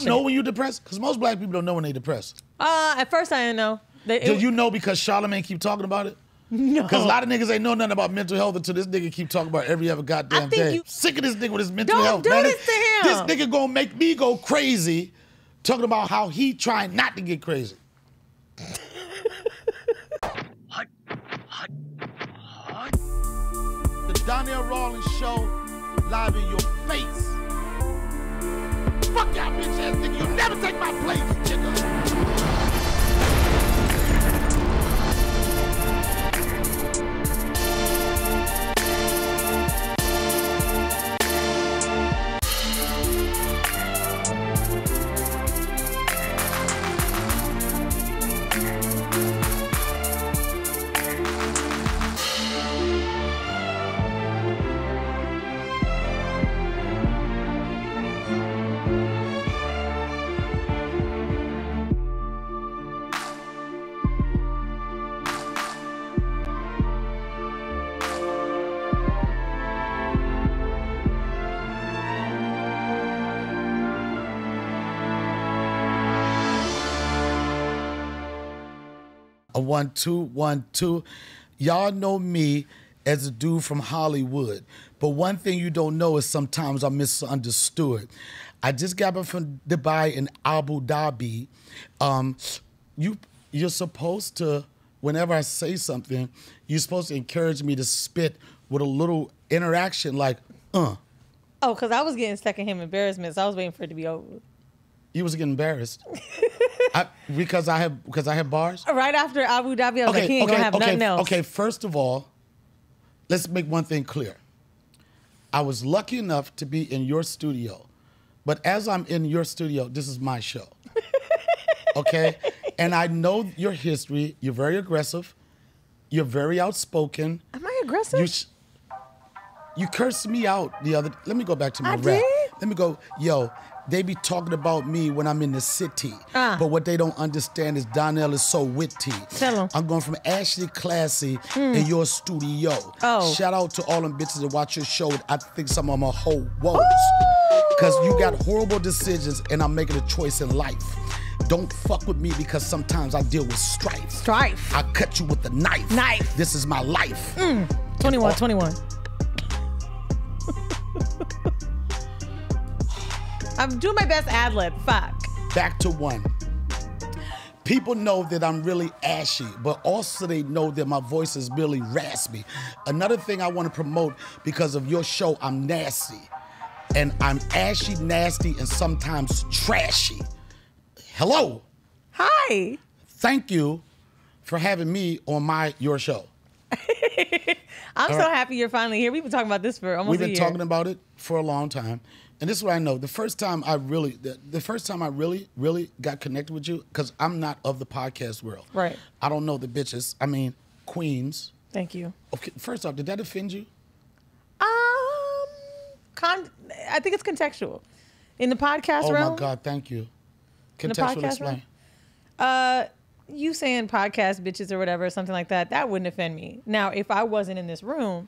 you know when you're depressed? Because most black people don't know when they're depressed. At first I didn't know. Do you know because Charlamagne keep talking about it? No. Because a lot of niggas ain't know nothing about mental health until this nigga keep talking about every other goddamn day. Sick of this nigga with his mental health, man. Don't do this to him. This nigga gonna make me go crazy talking about how he trying not to get crazy. The Donnell Rawlings Show, live in your face. Fuck y'all bitch ass nigga, you never take my place, nigga. A 1 2 1 2. Y'all know me as a dude from Hollywood, but one thing you don't know is sometimes I'm misunderstood. I just got back from Dubai and Abu Dhabi. You're supposed to, whenever I say something, you're supposed to encourage me to spit with a little interaction, like Oh, because I was getting secondhand embarrassment, so I was waiting for it to be over. You was getting embarrassed. because I have bars? Right after Abu Dhabi, I was like, he ain't gonna have nothing else. Okay, first of all, let's make one thing clear. I was lucky enough to be in your studio, but as I'm in your studio, this is my show. Okay? And I know your history. You're very aggressive. You're very outspoken. Am I aggressive? You cursed me out the other. Let me go back to my rap. Did? Let me go. Yo, they be talking about me when I'm in the city. But what they don't understand is Donnell is so witty. Tell 'em. I'm going from Ashley Classy in your studio. Oh. Shout out to all them bitches that watch your show. I think some of them are whole woes. Because you got horrible decisions and I'm making a choice in life. Don't fuck with me because sometimes I deal with strife. Strife. I cut you with the knife. Knife. This is my life. 21. I'm doing my best ad-lib. Fuck. Back to one. People know that I'm really ashy, but also they know that my voice is really raspy. Another thing I want to promote because of your show, I'm nasty. And I'm ashy, nasty, and sometimes trashy. Hello. Hi. Thank you for having me on your show. I'm so happy you're finally here. We've been talking about this for almost a year. We've been talking about it for a long time. And this is what I know. The first time I really got connected with you, because I'm not of the podcast world. Right. I don't know the bitches. I mean, queens. Thank you. Okay, first off, did that offend you? I think it's contextual. In the podcast realm. Oh my God, thank you. Contextual explain. You saying podcast bitches or whatever, something like that, that wouldn't offend me. Now, if I wasn't in this room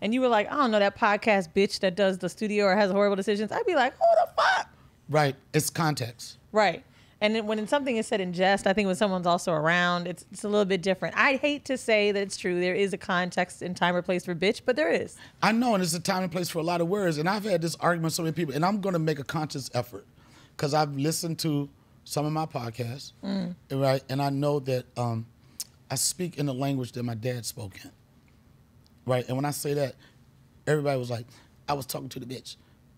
and you were like, I don't know, that podcast bitch that does the studio or has horrible decisions, I'd be like, who the fuck? Right. It's context. Right. And then when something is said in jest, I think when someone's also around, it's a little bit different. I hate to say that it's true. There is a context and time or place for bitch, but there is. I know, and it's a time and place for a lot of words. And I've had this argument with so many people, and I'm going to make a conscious effort because I've listened to some of my podcasts, right? And I know that I speak in the language that my dad spoke in, right? And when I say that, everybody was like, I was talking to the bitch.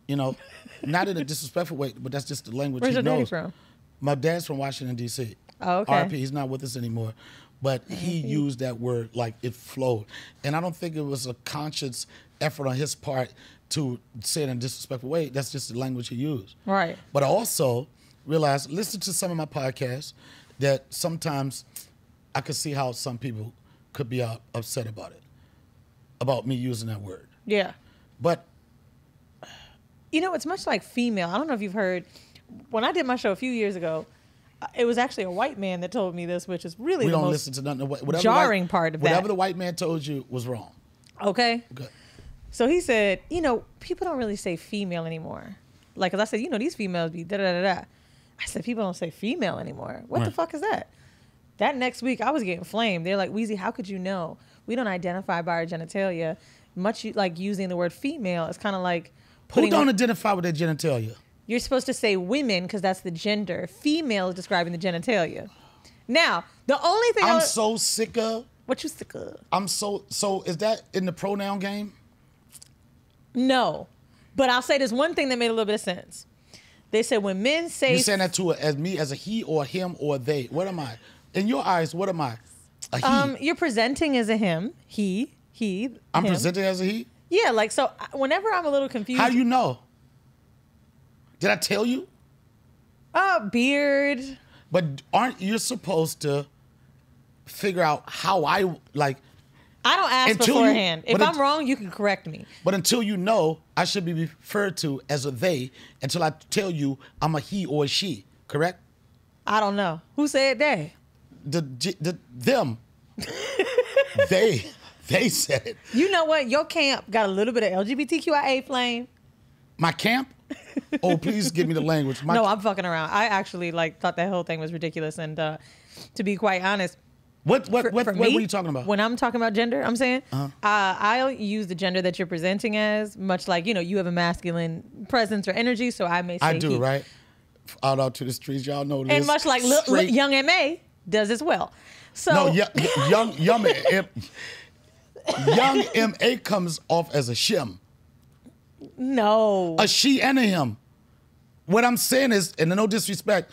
You know, not in a disrespectful way, but that's just the language he knows. Where's your daddy from? My dad's from Washington, D.C. Oh, okay. RP, he's not with us anymore. But he used that word like it flowed. And I don't think it was a conscious effort on his part to say it in a disrespectful way. That's just the language he used. Right. But I also realized, listen to some of my podcasts, that sometimes I could see how some people could be upset about it, about me using that word. Yeah. But you know, it's much like female. I don't know if you've heard, when I did my show a few years ago, it was actually a white man that told me this, which is really the most listen to nothing. jarring part of that. Whatever the white man told you was wrong. Okay. Good. So he said, you know, people don't really say female anymore. Like, 'cause I said, you know, these females be da-da-da-da. I said, people don't say female anymore. What the fuck is that? That next week, I was getting flamed. They're like, Weezy, how could you know? We don't identify by our genitalia. Much like using the word female, it's kind of like Who don't identify with their genitalia? You're supposed to say women because that's the gender. Female is describing the genitalia. Now, the only thing I'm so sick of. What you sick of? I'm so is that in the pronoun game? No. But I'll say this one thing that made a little bit of sense. They said when men say... You're saying that to as me as a he or him or they. What am I? In your eyes, what am I? A he. You're presenting as a him. He. I'm him. presenting as a he? Yeah, like, so whenever I'm a little confused... How do you know? Did I tell you? Beard. But aren't you supposed to figure out how I like... I don't ask beforehand. If I'm wrong, you can correct me. But until you know, I should be referred to as a they until I tell you I'm a he or a she, correct? I don't know. Who said they? Them. They said it. You know what? Your camp got a little bit of LGBTQIA flame. My camp? Oh, please give me the language. No, I'm fucking around. I actually thought that whole thing was ridiculous. And to be quite honest, what are you talking about? When I'm talking about gender, I'm saying I'll use the gender that you're presenting as, much like, you have a masculine presence or energy, so I may say I do, he. Right? Out to the streets, y'all know this. And much like young M.A. does as well. So no, young M.A. comes off as a shim. No. A she and a him. What I'm saying is, and no disrespect,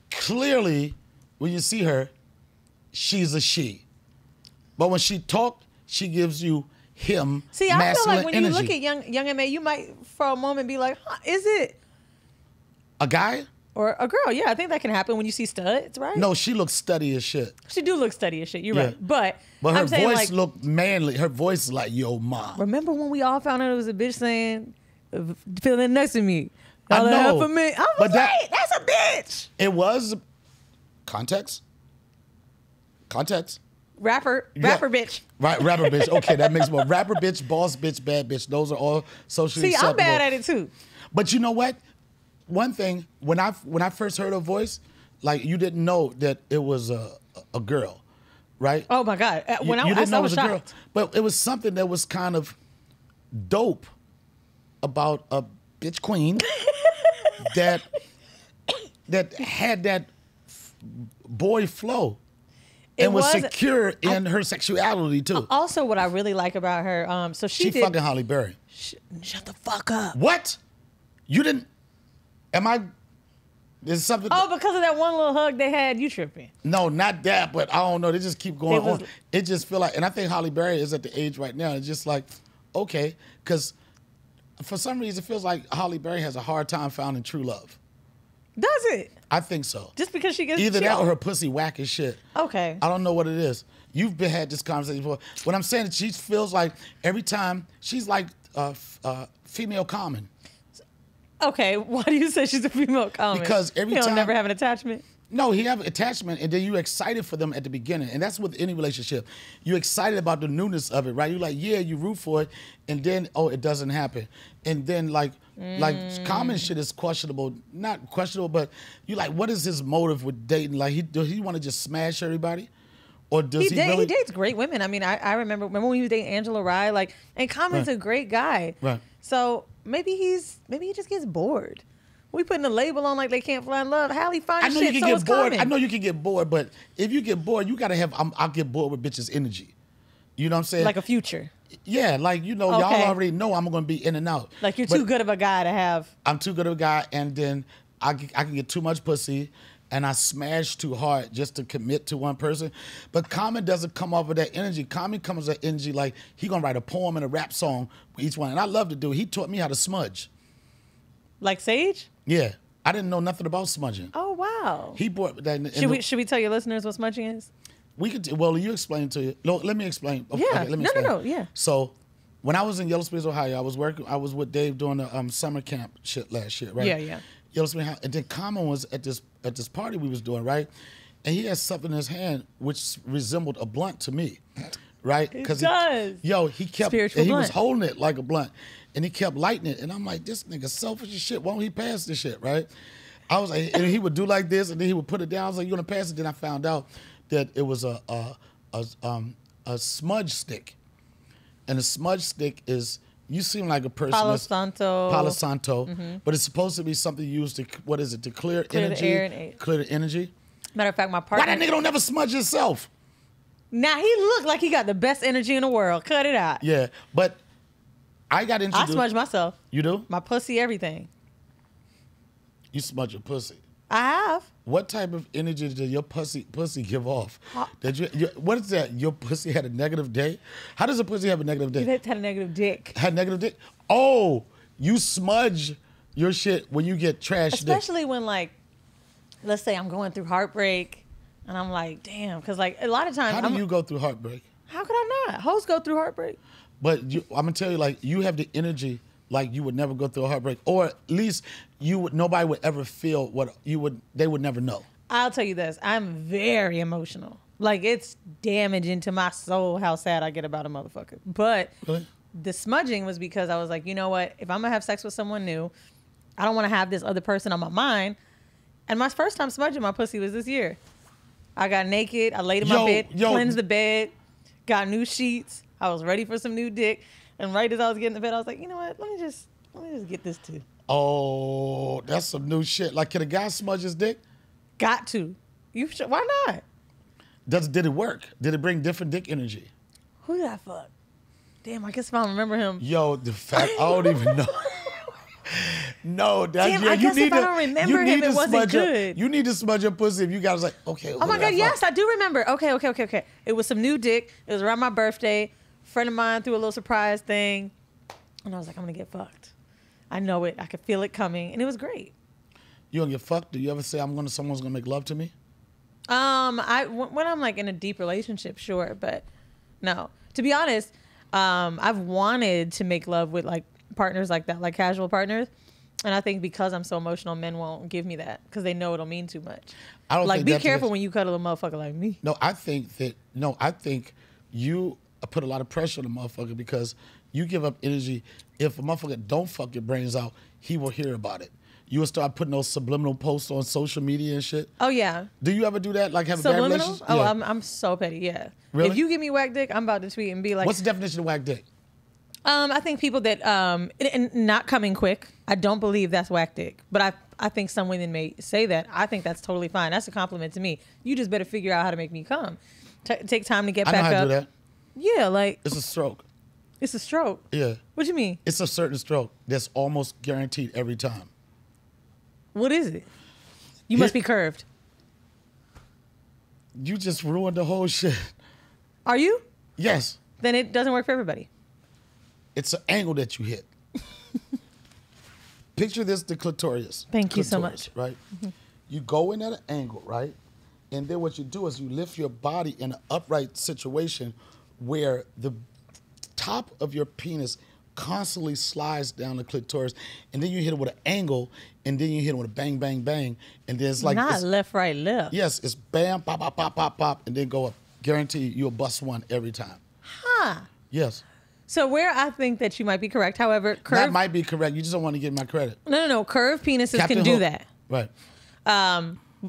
clearly when you see her, she's a she. But when she talks, she gives you him. See, I feel like when energy. you look at young M.A., you might for a moment be like, is it a guy? Or a girl? Yeah, I think that can happen when you see studs, right? No, she looks studdy as shit. She do look studdy as shit. You're right. But her I'm saying, voice looked manly. Her voice is like, yo, mom. Remember when we all found out it was a bitch saying, feeling next to me? I know. For me. I was like, that's a bitch. It was context. Rapper bitch. Right, rapper bitch. Okay, that makes more. Rapper bitch, boss bitch, bad bitch. Those are all socially acceptable. I'm bad at it too. But you know what? One thing, when I first heard her voice, like, you didn't know that it was a girl, right? Oh my God! You didn't know it was a girl, but it was something that was kind of dope about a bitch queen that had that boy flow and was secure in her sexuality too. Also, what I really like about her, so she did, fucking Halle Berry. Shut the fuck up. What? You didn't? Am I? There's something. Oh, because of that one little hug they had, you tripping? No, not that, but I don't know. They just keep going on. It just feel like, and I think Halle Berry is at the age right now. It's just like, okay, because for some reason it feels like Halle Berry has a hard time finding true love. Does it? I think so. Just because she gets either that or her pussy whack as shit. Okay. I don't know what it is. You've had this conversation before. What I'm saying is she feels like every time she's like female Common. Okay, why do you say she's a female Common? Because every time... never have an attachment? No, he have an attachment, and then you're excited for them at the beginning. And that's with any relationship. You're excited about the newness of it, right? You're like, yeah, you root for it, and then, oh, it doesn't happen. And then, like Common shit is questionable. Not questionable, but you're like, what is his motive with dating? Like, does he want to just smash everybody? Or does he really... He dates great women. I mean, I remember when he was dating Angela Rye, and Common's a great guy. Right. So maybe he just gets bored. We putting a label on like they can't fly in love. Halle finds shit, so it's bored. Common. I know you can get bored, but if you get bored, you gotta have. I'll get bored with bitches' energy. You know what I'm saying? Like a Future. Yeah, like y'all already know I'm gonna be in and out. Like you're too good of a guy to have. I'm too good of a guy, and then I can get too much pussy, and I smash too hard just to commit to one person. But Common doesn't come off of that energy. Common comes with that energy like he gonna write a poem and a rap song with each one, and I love to do it. He taught me how to smudge. Like Sage? Yeah. I didn't know nothing about smudging. Oh, wow. He brought that. Should we tell your listeners what smudging is? We could. Well, you explain it to you. No, let me explain. Yeah. Okay, let me explain. No. Yeah. So, when I was in Yellow Springs, Ohio, I was with Dave doing the summer camp shit last year, right? Yeah. Yellow Springs, and then Common was at this party we was doing, right? And he had something in his hand which resembled a blunt to me, right? It does. He kept. Spiritual he blunt. was holding it like a blunt, and he kept lighting it, and I'm like, this nigga selfish as shit. Why don't he pass this shit, right? I was like, and he would do like this, and then he would put it down. I was like, "You gonna pass it?" Then I found out that it was a smudge stick, and a smudge stick is. You seem like a person. Palo Santo. But it's supposed to be something used to to clear energy, the air and clear the energy. Matter of fact, my partner. Why that nigga don't never smudge himself? Now he looked like he got the best energy in the world. Cut it out. Yeah, but I got introduced. I smudge myself. You do? My pussy, everything. You smudge your pussy. I have. What type of energy did your pussy give off? What is that? Your pussy had a negative day? How does a pussy have a negative day? It had a negative dick. Had negative dick? Oh, you smudge your shit when you get trash. Especially when, like, let's say I'm going through heartbreak, and I'm like, damn, because like a lot of times. How do you go through heartbreak? How could I not? Hoes go through heartbreak. But I'm gonna tell you, like, you have the energy. Like you would never go through a heartbreak, or at least nobody would ever feel what they would never know. I'll tell you this: I'm very emotional. Like it's damaging to my soul how sad I get about a motherfucker. But really? The smudging was because I was like, you know what? If I'm gonna have sex with someone new, I don't want to have this other person on my mind. And my first time smudging my pussy was this year. I got naked. I laid in my bed, cleansed the bed, got new sheets. I was ready for some new dick. And right as I was getting to bed, I was like, you know what? Let me just get this too. Oh, that's some new shit. Like, can a guy smudge his dick? Got to. Why not? Did it work? Did it bring different dick energy? Who did I fuck? Damn, I guess if I don't remember him. Yo, the fact, I don't even know. No, that's damn, I guess if I don't remember him, it wasn't good. You need to smudge your pussy if you guys like, okay. Oh my God, yes, I do remember. Okay. It was some new dick. It was around my birthday. Friend of mine threw a little surprise thing, and I was like, I'm gonna get fucked. I know it. I could feel it coming, and it was great. You gonna get fucked? Do you ever say someone's gonna make love to me? When I'm like in a deep relationship, sure, but no. To be honest, I've wanted to make love with like partners like that, like casual partners, and I think because I'm so emotional, men won't give me that because they know it'll mean too much. I don't like be careful when you cuddle a motherfucker like me. No, I think you put a lot of pressure on the motherfucker because you give up energy. If a motherfucker don't fuck your brains out, he will hear about it. You will start putting those subliminal posts on social media and shit. Oh yeah. Do you ever do that? Like have subliminal? a bad relationship? Oh, yeah. I'm so petty. Yeah. Really? If you give me whack dick, I'm about to tweet and be like, what's the definition of whack dick? I think people that and not coming quick. I don't believe that's whack dick, but I think some women may say that. I think that's totally fine. That's a compliment to me. You just better figure out how to make me come. Take time to get back up. I know how to do that. Yeah, like it's a stroke. It's a stroke. Yeah. What do you mean? It's a certain stroke that's almost guaranteed every time. What is it? You must be curved. You just ruined the whole shit. Are you? Yes. Then it doesn't work for everybody. It's an angle that you hit. Picture this, the clitoris. Thank you so much. Right? Mm-hmm. You go in at an angle, right? And then what you do is you lift your body in an upright situation where the top of your penis constantly slides down the clitoris, and then you hit it with an angle, and then you hit it with a bang, bang, bang, and then it's like not left, right, left. Yes, it's bam, pop, pop, pop, pop, pop, and then go up. Guarantee you'll bust one every time. Huh. Yes. So where I think that you might be correct, however, that might be correct. You just don't want to give my credit. No. Curved penises Captain can do Hook. that. Right.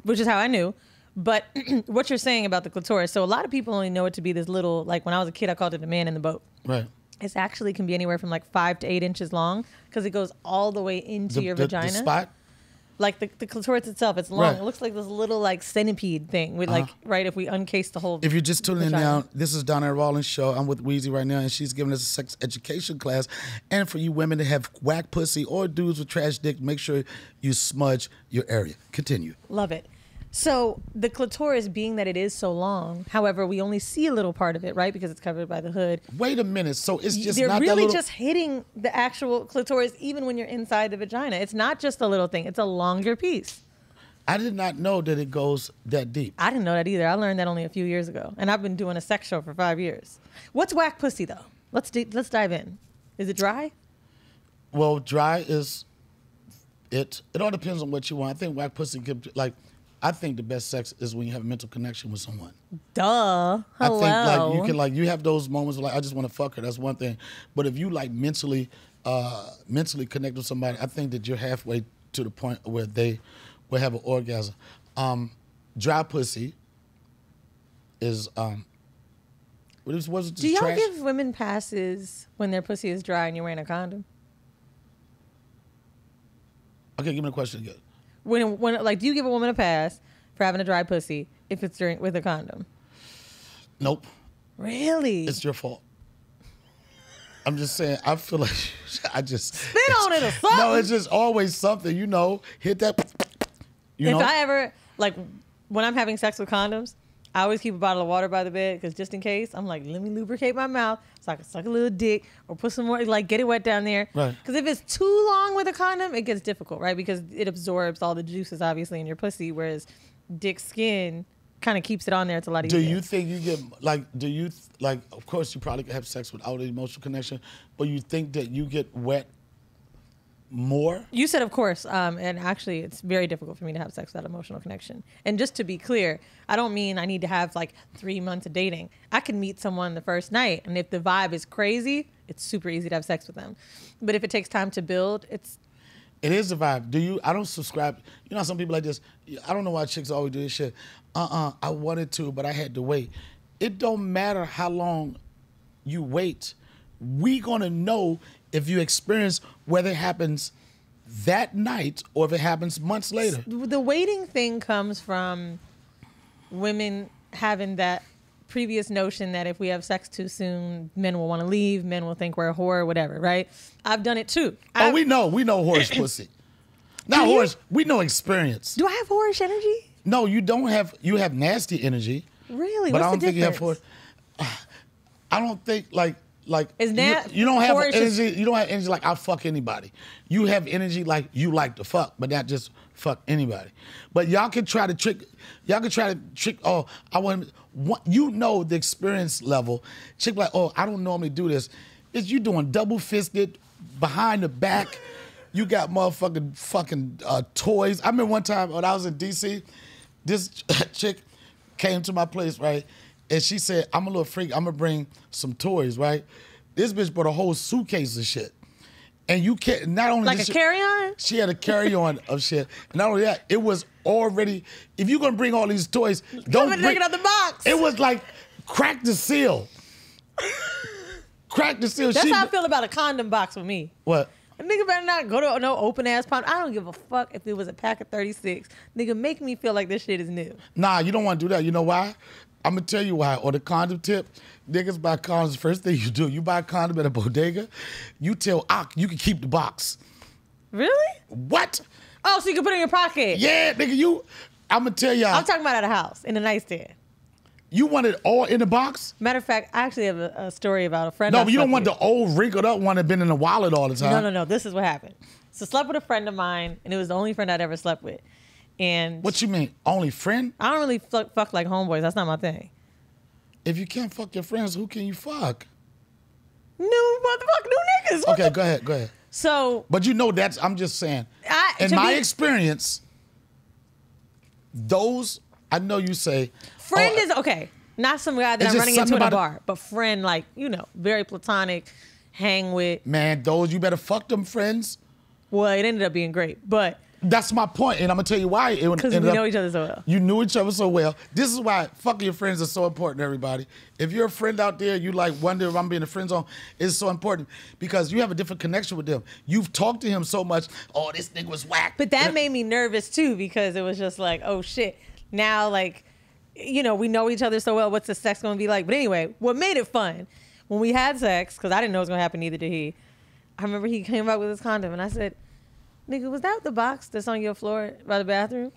Which is how I knew. But what you're saying about the clitoris, so a lot of people only know it to be this little, like when I was a kid, I called it a man in the boat. Right. It actually can be anywhere from like 5 to 8 inches long because it goes all the way into your vagina. The spot? Like the clitoris itself, it's long. Right. It looks like this little like centipede thing with like, right, if we uncase the whole If you're just tuning vagina. in now, this is Donnell Rawlings' show. I'm with Weezy right now, and she's giving us a sex education class. And for you women that have whack pussy or dudes with trash dick, make sure you smudge your area. Continue. Love it. So the clitoris, being that it is so long, however, we only see a little part of it, right? Because it's covered by the hood. Wait a minute. So it's just they're not really that little... just hitting the actual clitoris, even when you're inside the vagina. It's not just a little thing. It's a longer piece. I did not know that it goes that deep. I didn't know that either. I learned that only a few years ago, and I've been doing a sex show for 5 years. What's whack pussy though? Let's dive in. Is it dry? Well, dry is it. It all depends on what you want. I think whack pussy could like. I think the best sex is when you have a mental connection with someone. Duh. Hello. I think like you have those moments where like I just want to fuck her. That's one thing. But if you like mentally connect with somebody, I think that you're halfway to the point where will have an orgasm. Dry pussy is was it Do y'all trash? give women passes when their pussy is dry and you're wearing a condom? Okay, give me the question again. When like, do you give a woman a pass for having a dry pussy if it's with a condom? Nope. Really? It's your fault. I'm just saying, I feel like I just... Spit on it or something. No, it's just always something, you know, hit that... If I ever, like, when I'm having sex with condoms, I always keep a bottle of water by the bed because just in case, I'm like, let me lubricate my mouth so I can suck a little dick or put some more, like, get it wet down there. Right. Because if it's too long with a condom, it gets difficult, right? Because it absorbs all the juices, obviously, in your pussy, whereas dick skin kind of keeps it on there. It's a lot easier. Do you think you get, like, of course you probably can have sex without an emotional connection, but you think that you get wet more? You said, of course, and actually, it's very difficult for me to have sex without emotional connection. And just to be clear, I don't mean I need to have like 3 months of dating. I can meet someone the first night, and if the vibe is crazy, it's super easy to have sex with them. But if it takes time to build, it is a vibe. I don't subscribe. You know, some people like this. I don't know why chicks always do this shit. I wanted to, but I had to wait. It don't matter how long you wait. We gonna know if you experience whether it happens that night or if it happens months later. The waiting thing comes from women having that previous notion that if we have sex too soon, men will want to leave, men will think we're a whore, whatever, right? I've done it too. We know horse pussy. Not horse, we know experience. Do I have whorish energy? No, you don't have, you have nasty energy. Really? But What's I don't the think difference? you have horse. I don't think like Is that you don't have horse energy. You don't have energy like I'll fuck anybody. You have energy like you like to fuck, but not just fuck anybody. But y'all can try to trick. Y'all can try to trick. Oh, I want. You know the experience level. Chick like, oh, I don't normally do this. It's you doing double fisted behind the back. You got motherfucking fucking toys. I remember one time when I was in DC, this chick came to my place, right? And she said, I'm a little freak. I'm going to bring some toys, right? This bitch brought a whole suitcase of shit. And you can't, not only like a carry-on? She had a carry-on of shit. And not only that, it was already, if you're going to bring all these toys, don't bring it out the box. It was like, crack the seal. Crack the seal. That's how I feel about a condom box with me. What? A nigga better not go to no open-ass condom. I don't give a fuck if it was a pack of 36. Nigga, make me feel like this shit is new. Nah, you don't want to do that. You know why? I'm going to tell you why. On the condom tip, niggas buy condoms. First thing you do, you buy a condom at a bodega, you tell Ock you can keep the box. Really? What? Oh, so you can put it in your pocket? Yeah, nigga, I'm going to tell y'all. I'm talking about at a house, in a nightstand. You want it all in the box? Matter of fact, I actually have a story about a friend. No, but you don't want the old wrinkled up one that been in the wallet all the time. No. This is what happened. So I slept with a friend of mine, and it was the only friend I'd ever slept with. And what you mean, only friend? I don't really fuck like homeboys. That's not my thing. If you can't fuck your friends, who can you fuck? New niggas. Okay, go ahead. So, but you know I'm just saying. In my experience, those I know you say friend is okay. Not some guy that I'm running into in a bar, but friend, like, very platonic, hang with. Man, those you better fuck them friends. Well, it ended up being great, but. That's my point, and I'm gonna tell you why. Because we know each other so well. You knew each other so well. This is why fucking your friends is so important, everybody. If you're a friend out there, you like wonder if I'm being a friend zone, it's so important because you have a different connection with them. You've talked to him so much. Oh, this nigga was whack. But that made me nervous too because it was just like, oh shit. Now, like, we know each other so well. What's the sex gonna be like? But anyway, what made it fun when we had sex, because I didn't know it was gonna happen, neither did he. I remember he came out with his condom, and I said, nigga, was that the box that's on your floor by the bathroom?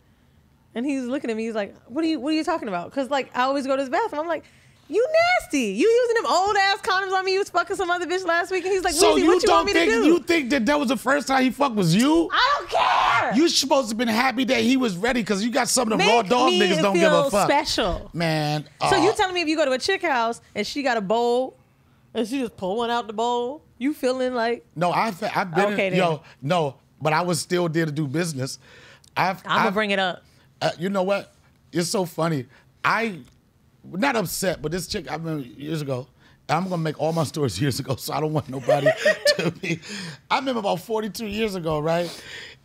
And he's looking at me. He's like, what are you talking about? Because, like, I always go to his bathroom. I'm like, you nasty. You using them old-ass condoms on me. You was fucking some other bitch last week. And he's like, so Weezy, what you want me to do? You think that was the first time he fucked was you? I don't care. You supposed to have been happy that he was ready because you got some of the raw dog niggas don't give a fuck. Special. Man. So you telling me if you go to a chick house and she got a bowl and she just pull one out the bowl, you feeling like? No, I've been okay, no. But I was still there to do business. I'm going to bring it up. You know what? It's so funny. Not upset, but this chick I remember years ago, and I'm going to make all my stories years ago, so I don't want nobody to be. I remember about 42 years ago, right?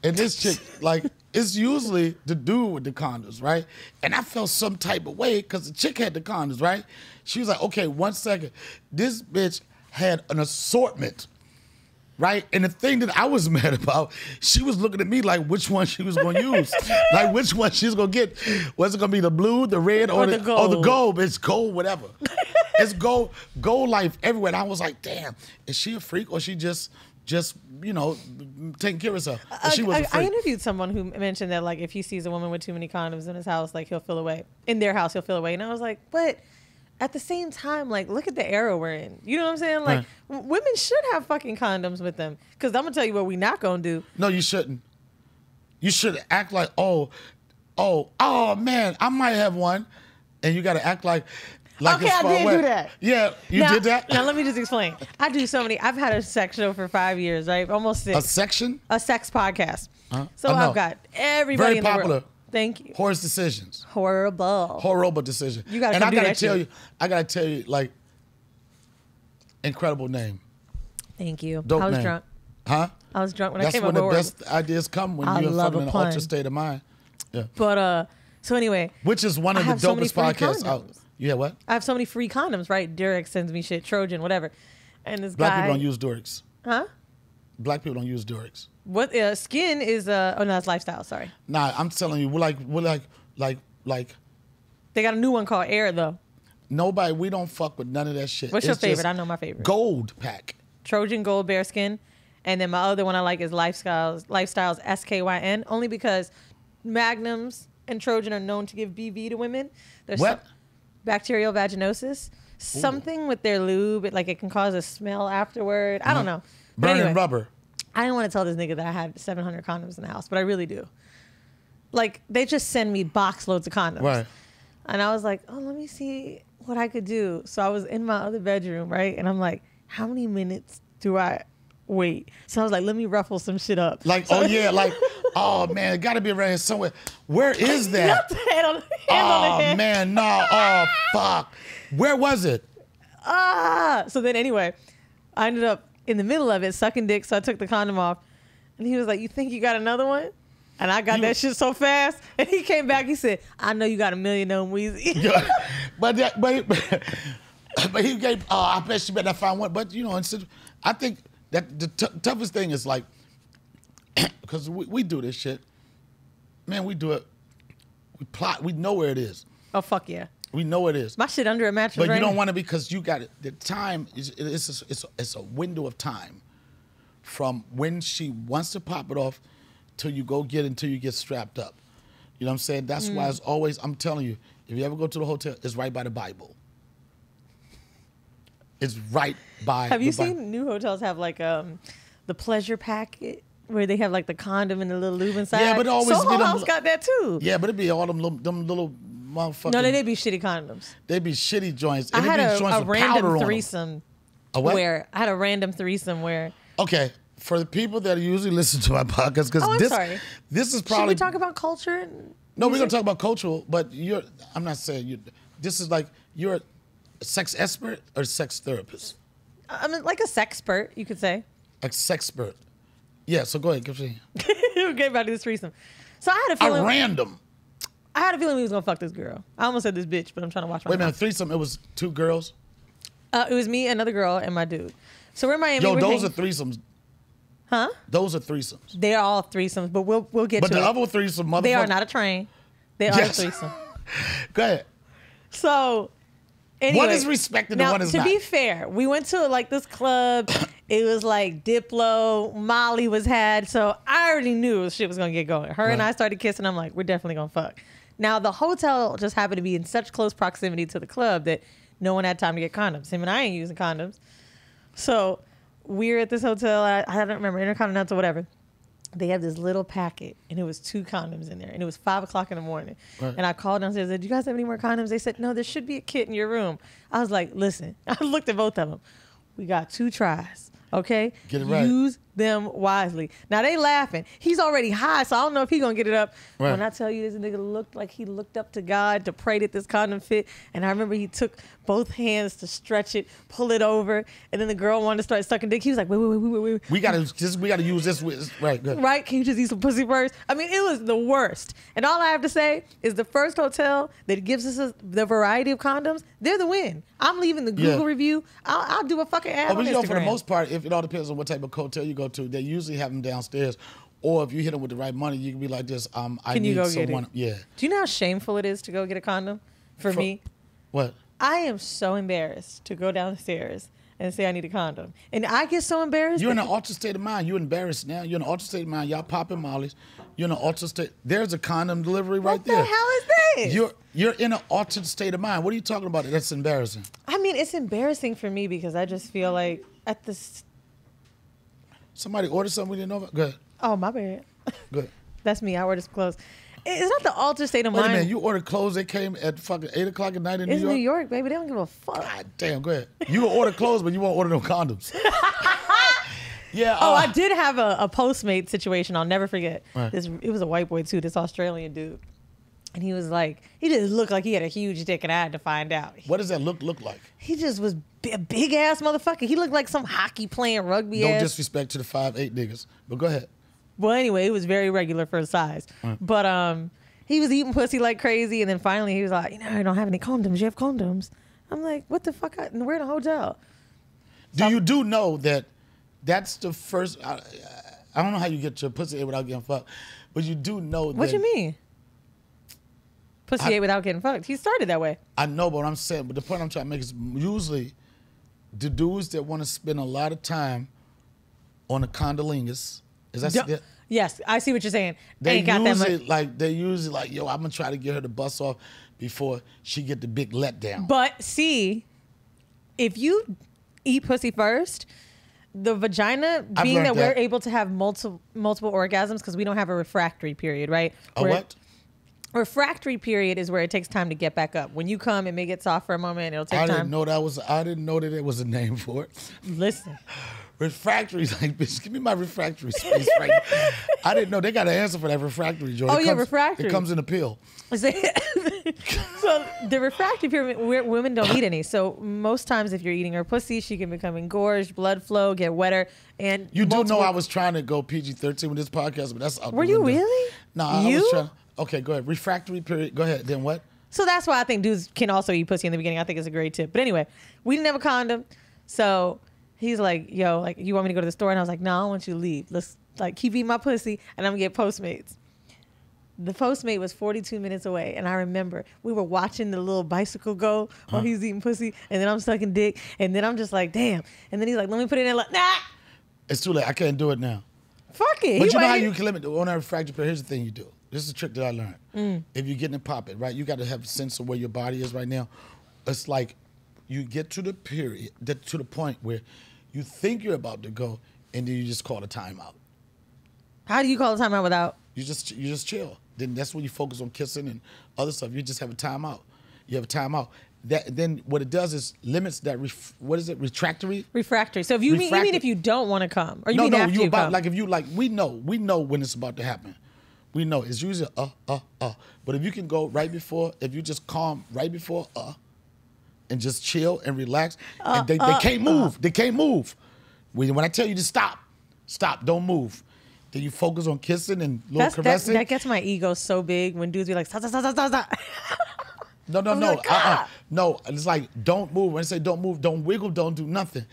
And this chick, like, it's usually the dude with the condoms, right? And I felt some type of way because the chick had the condoms, right? She was like, okay, 1 second. This bitch had an assortment, right? And the thing that I was mad about, she was looking at me like which one she was going to use. Like which one she was going to get. Was it going to be the blue, the red, or the gold? Or the gold. It's gold, whatever. It's gold life everywhere. And I was like, damn, is she a freak or she just taking care of herself? She was a freak. I interviewed someone who mentioned that, like, if he sees a woman with too many condoms in his house, like, he'll feel away. In their house, he'll feel away. And I was like, but at the same time, like, look at the era we're in. You know what I'm saying? Like, women should have fucking condoms with them. Because I'm going to tell you what we not going to do. No, you shouldn't. You should act like, oh, man, I might have one. And you got to act like okay, it's I far did away. do that. Yeah, you did that? Now, let me just explain. I do so many. I've had a sex show for 5 years, right? Almost 6. A section? A sex podcast. So no. I've got everybody Very in the popular. world. Thank you. Horse decisions. Horrible decision. You gotta and come do that shit. I gotta tell you, like, incredible name. Thank you. Dope I was name. drunk. Huh? I was drunk when I came up with over. That's when the best ideas come when you're fucking in an ultra state of mind. Yeah. But so anyway, which is one of the dopest podcasts out. Yeah, what? I have so many free condoms, right? Derek sends me shit, Trojan, whatever. And this Black guy. people don't use Durex. Huh? Black people don't use Durex. What skin is? Oh no, that's lifestyle. Sorry. Nah, I'm telling you, we're like. They got a new one called Air though. Nobody, we don't fuck with none of that shit. What's your favorite? I know my favorite. Gold pack. Trojan Gold Bear Skin, and then my other one I like is Lifestyles SKYN, only because Magnums and Trojan are known to give BV to women. There's what? Bacterial vaginosis. Something with their lube, it can cause a smell afterward. I don't know. Burning anyway, rubber. I didn't want to tell this nigga that I had 700 condoms in the house, but I really do. Like, they just send me box loads of condoms. Right. And I was like, oh, let me see what I could do. So I was in my other bedroom, right? And I'm like, how many minutes do I wait? So I was like, let me ruffle some shit up. Like, so, oh man, it got to be around here somewhere. Where is that? hand on the hand. Man, no. Oh, fuck. Where was it? So then anyway, I ended up in the middle of it sucking dick. So I took the condom off. And he was like, you think you got another one? And I got that shit so fast. And he came back. He said, I know you got a million on Weezy. Yeah, but he gave, I bet you better find one. But, I think that the toughest thing is like, because we do this shit. Man, we do it. We plot. We know where it is. Oh, fuck yeah. We know it is. My shit under a mattress. But you don't want to because you got it. The time, it's a window of time from when she wants to pop it off till you go get it, until you get strapped up. You know what I'm saying? That's why it's always, I'm telling you, if you ever go to the hotel, it's right by the Bible. It's right by Have you seen new hotels have like the pleasure packet where they have like the condom and the little lube inside? Yeah, but it always Soho House got that too. Yeah, but it'd be all them little motherfuckers. No, they'd be shitty condoms. They'd be shitty joints. I had a random threesome. A what? Where I had a random threesome where. Okay, for the people that usually listen to my podcast, because this is probably. Should we talk about culture? No, we're gonna talk about cultural, but I'm not saying you. This is like you're a sex expert or sex therapist. I mean, like a sexpert, you could say. A sexpert. Yeah. So go ahead, give me. Okay, back to this threesome. So I had a feeling. I had a feeling we was gonna fuck this girl. I almost said this bitch, but I'm trying to watch my. Wait a minute, threesome. It was 2 girls. It was me, another girl, and my dude. So we're in Miami. Yo, those are threesomes. Huh? Those are threesomes. They are all threesomes, but we'll get to it. But the other threesome, motherfucker. They are not a train. They are a threesome. Go ahead. So, anyway. One is respected and one is not. To be fair, we went to like this club. It was like Diplo, Molly was had. So I already knew shit was going to get going. Her and I started kissing. I'm like, we're definitely going to fuck. Now, the hotel just happened to be in such close proximity to the club that no one had time to get condoms. Him and I ain't using condoms. So we're at this hotel. I don't remember, Intercontinental, whatever. They have this little packet, and it was 2 condoms in there, and it was 5 o'clock in the morning. Right. And I called downstairs and said, do you guys have any more condoms? They said, no, there should be a kit in your room. I was like, listen, I looked at both of them. We got 2 tries, okay? Get it right. Use them wisely. Now they laughing. He's already high, so I don't know if he's gonna get it up. Right. When I tell you this nigga looked like he looked up to God to pray that this condom fit, and I remember he took both hands to stretch it, pull it over, and then the girl wanted to start sucking dick. He was like, wait. We gotta use this with right. Good. Right? Can you just eat some pussy first? I mean, it was the worst. And all I have to say is the first hotel that gives us the variety of condoms, they're the win. I'm leaving the Google review. I'll do a fucking ad on But Instagram. for the most part, if it all depends on what type of hotel you go to, they usually have them downstairs. Or if you hit them with the right money, you can be like this. I can you need go someone. get it? Yeah. Do you know how shameful it is to go get a condom? For me, what? I am so embarrassed to go downstairs and say I need a condom, and I get so embarrassed. You're in an altered state of mind. You're embarrassed now. You're in an altered state of mind. Y'all popping mollies. You're in an altered state. There's a condom delivery right there. What the hell is this? You're in an altered state of mind. What are you talking about? That's embarrassing. I mean, it's embarrassing for me because I just feel like at this. Somebody ordered something we didn't know about. Good. Oh, my bad. Good. That's me. I ordered some clothes. It's not the altered state of Wait mind. a minute. You ordered clothes that came at fucking 8 o'clock at night in New York? It's New York, baby. They don't give a fuck. God damn, go ahead. You will order clothes, but you won't order no condoms. Yeah. Oh, I did have a Postmate situation. I'll never forget. Right. It was a white boy too. This Australian dude, and he was like, he just looked like he had a huge dick, and I had to find out. What does that look like? He just was a big ass motherfucker. He looked like some hockey playing rugby No ass. disrespect to the 5'8" niggas, but go ahead. Well, anyway, it was very regular for his size. Right. But he was eating pussy like crazy, and then finally he was like, I don't have any condoms. You have condoms? I'm like, what the fuck? We're in a hotel. You do know that that's the first. I don't know how you get your pussy ate without getting fucked, but you do know that. What you mean? Pussy ate without getting fucked. He started that way. I know, but what I'm saying, but the point I'm trying to make is usually the dudes that want to spend a lot of time on the condolingus. Is that Yes, I see what you're saying. They ain't got that much. They usually like, yo, I'm gonna try to get her to bust off before she get the big letdown. But see, if you eat pussy first, the vagina, being that we're able to have multiple orgasms because we don't have a refractory period, right? What? Refractory period is where it takes time to get back up. When you come, it may get soft for a moment. It'll take time. I didn't know that there was a name for it. Listen. Refractory, like, bitch, give me my refractory space right now. I didn't know. They got an answer for that refractory, Joy. Refractory. It comes in a pill. So the refractory period, women don't eat any. So most times if you're eating her pussy, she can become engorged, blood flow, get wetter. And you do know I was trying to go PG-13 with this podcast, but that's out. Were you really? No, I was trying. Okay, go ahead. Refractory period. Go ahead. Then what? So that's why I think dudes can also eat pussy in the beginning. I think it's a great tip. But anyway, we didn't have a condom. So he's like, yo, like, you want me to go to the store? And I was like, no, I want you to leave. Let's like keep eating my pussy and I'm gonna get Postmates. The Postmate was 42 minutes away. And I remember we were watching the little bicycle go while he's eating pussy. And then I'm sucking dick. And then I'm just like, damn. And then he's like, let me put it in. Like, nah. It's too late. I can't do it now. Fuck it. But you know how you can limit on that refractory period? Here's the thing you do. This is a trick that I learned. If you're getting it popping, right, you got to have a sense of where your body is right now. It's like you get to the period, to the point where you think you're about to go, and then you just call a timeout. How do you call a timeout without? You just chill. Then that's when you focus on kissing and other stuff. You just have a timeout. You have a timeout. Then what it does is limits that. What is it? Retractory. Refractory. So if you mean if you don't want to come, or you mean after you come? Like if you like, we know when it's about to happen. We know it's usually But if you can go right before, if you just calm right before and just chill and relax, and they can't move. They can't move. When I tell you to stop, don't move. Then you focus on kissing and little caressing. That gets my ego so big when dudes be like, stop. No. Like, no. It's like, don't move. When I say don't move, don't wiggle, don't do nothing.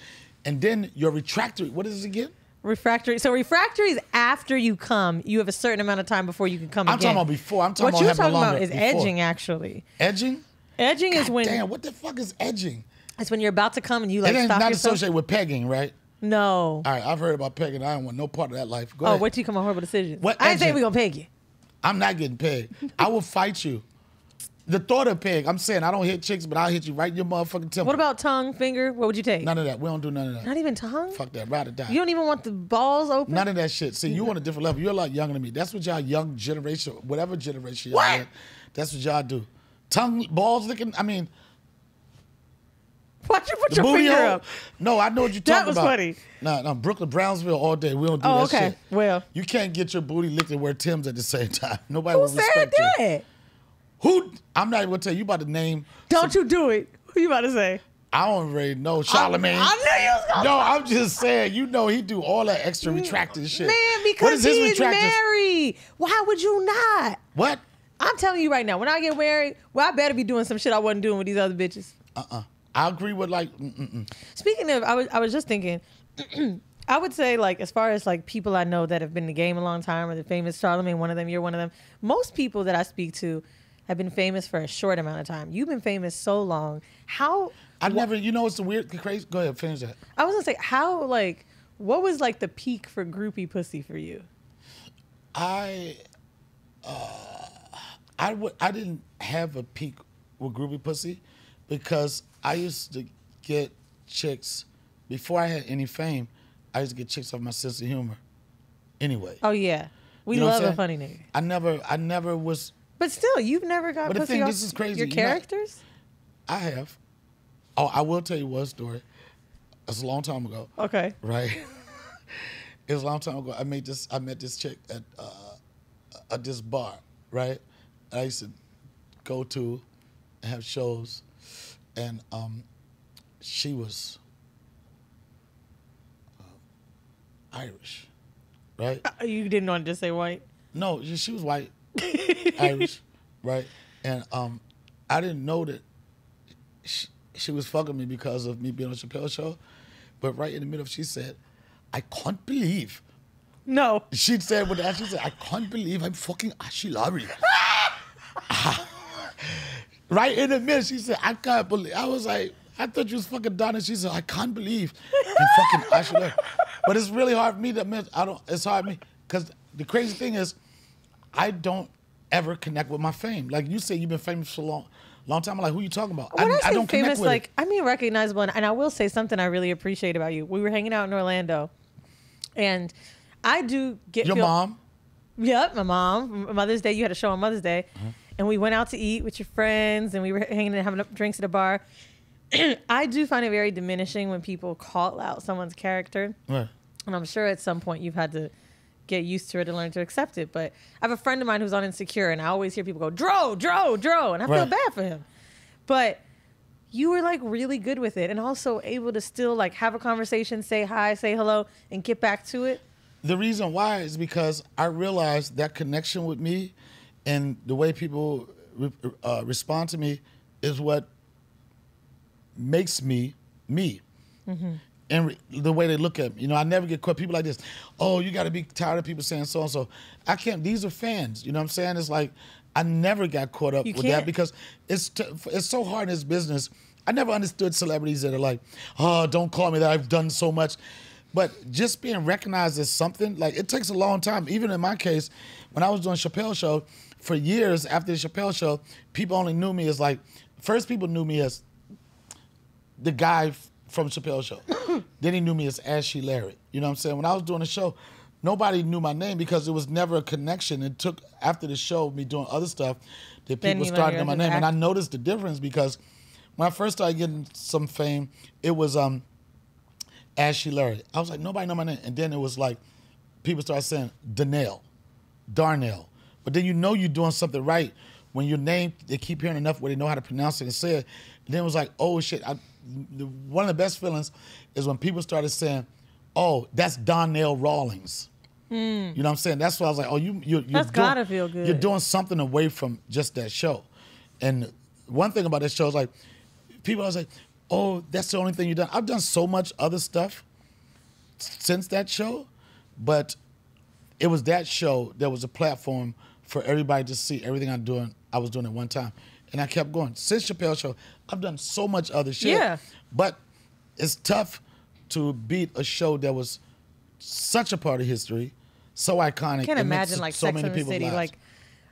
And then your retractory, what is it again? Refractory. So refractory is after you come. You have a certain amount of time before you can come again. I'm talking about before. I'm talking what about you're talking about is before. edging, actually. Edging? Edging is when. Damn, what the fuck is edging? It's when you're about to come and you like it ain't stop not yourself. associated with pegging, right? No. All right, I've heard about pegging. I don't want no part of that life. Go ahead. Wait till you come on horrible decisions. What I ain't saying edging? we gonna peg you. I'm not getting pegged. I will fight you. The thought of peg, I'm saying I don't hit chicks, but I'll hit you right in your motherfucking temple. What about tongue, finger? What would you take? None of that. We don't do none of that. Not even tongue? Fuck that. Ride or die. You don't even want the balls open? None of that shit. See, you on a different level. You're a lot younger than me. That's what y'all young generation, whatever generation y'all in, that's what y'all do. Tongue, balls licking, I mean, Why'd you put The your booty finger hole? up? No, I know what you're talking about. That was funny. No, Brooklyn, Brownsville all day. We don't do Oh, that okay. shit. Well. You can't get your booty licked and wear Timbs at the same time. Nobody Who will said respect you. that? Who? I'm not even going to tell you. You about to name. Don't you do it. Who you about to say? I don't really know. Charlamagne. I knew you was gonna No, I'm just saying, you know he do all that extra retracting shit. Man, What because is his he is retractors? married. Why would you not? What? I'm telling you right now, when I get married, well, I better be doing some shit I wasn't doing with these other bitches. I agree with like. Speaking of, I was just thinking, I would say like as far as like people I know that have been in the game a long time or the famous Charlamagne, one of them, you're one of them. Most people that I speak to have been famous for a short amount of time. You've been famous so long. How? I never. You know, it's the weird, crazy. Go ahead, finish that. I was gonna say how like what was like the peak for groupie pussy for you? I didn't have a peak with groupie pussy because I used to get chicks before I had any fame. I used to get chicks off my sense of humor. Anyway. Oh yeah, we You know what love I'm a funny nigga. I never was. But still, you've never got But the pussy thing, off this is crazy. your You know, characters. I have. Oh, I will tell you one story. It's a long time ago. Okay. Right. It was a long time ago. I met this chick at this bar. Right. I used to go to and have shows, and she was Irish, right? You didn't want to just say white. No, she was white, Irish, right? And I didn't know that she was fucking me because of me being on Chappelle's show. But right in the middle, she said, "I can't believe." No. She said, she said, "I can't believe I'm fucking Ashley Laurie." Right in the middle, she said, "I can't believe." I was like, "I thought you was fucking Donna." She said, "I can't believe I'm fucking Ashley Laurie." But it's really hard for me to admit. It's hard for me because the crazy thing is, I don't ever connect with my fame. Like you say, you've been famous for a long time. I'm like, who you talking about? When I say don't famous, connect with like it. I mean recognizable, and I will say something I really appreciate about you. We were hanging out in Orlando, and I do get Your mom. Yep, my mom. Mother's Day, you had a show on Mother's Day, and we went out to eat with your friends, and we were hanging and having drinks at a bar. I do find it very diminishing when people call out someone's character, Right. and I'm sure at some point you've had to get used to it and learn to accept it. But I have a friend of mine who's on Insecure, and I always hear people go, Dro, and I feel Right. bad for him. But you were like really good with it, and also able to still like have a conversation, say hi, say hello, and get back to it. The reason why is because I realized that connection with me and the way people respond to me is what makes me me. Mm-hmm. And the way they look at me. You know, I never get caught. People like this, "Oh, you got to be tired of people saying so-and-so." I can't. These are fans. You know what I'm saying? It's like I never got caught up with that because it's so hard in this business. I never understood celebrities that are like, "Oh, don't call me that. I've done so much." But just being recognized as something, like it takes a long time. Even in my case, when I was doing Chappelle's show, for years after the Chappelle show, people only knew me as like, first people knew me as the guy from Chappelle's show. Then he knew me as Ashley Larry. You know what I'm saying? When I was doing the show, nobody knew my name because it was never a connection. It took, after the show, me doing other stuff, that Then people you started learned knowing my to name. And act. I noticed the difference because when I first started getting some fame, it was Ashley Larry. I was like, nobody know my name. And then it was like, people started saying Darnell. But then you know you're doing something right when your name, they keep hearing enough where they know how to pronounce it and say it. And then it was like, oh shit. One of the best feelings is when people started saying, "Oh, that's Donnell Rawlings." You know what I'm saying? That's why I was like, "Oh, you're That's gotta feel good. You're doing something away from just that show." And one thing about that show is like, people always like, "Oh, that's the only thing you've done." I've done so much other stuff since that show, but it was that show that was a platform for everybody to see everything I'm doing. I was doing at one time. And I kept going. Since Chappelle's show, I've done so much other shit. Yeah. But it's tough to beat a show that was such a part of history, so iconic. I can't and makes imagine like so Sex many and the people's City. lives. Like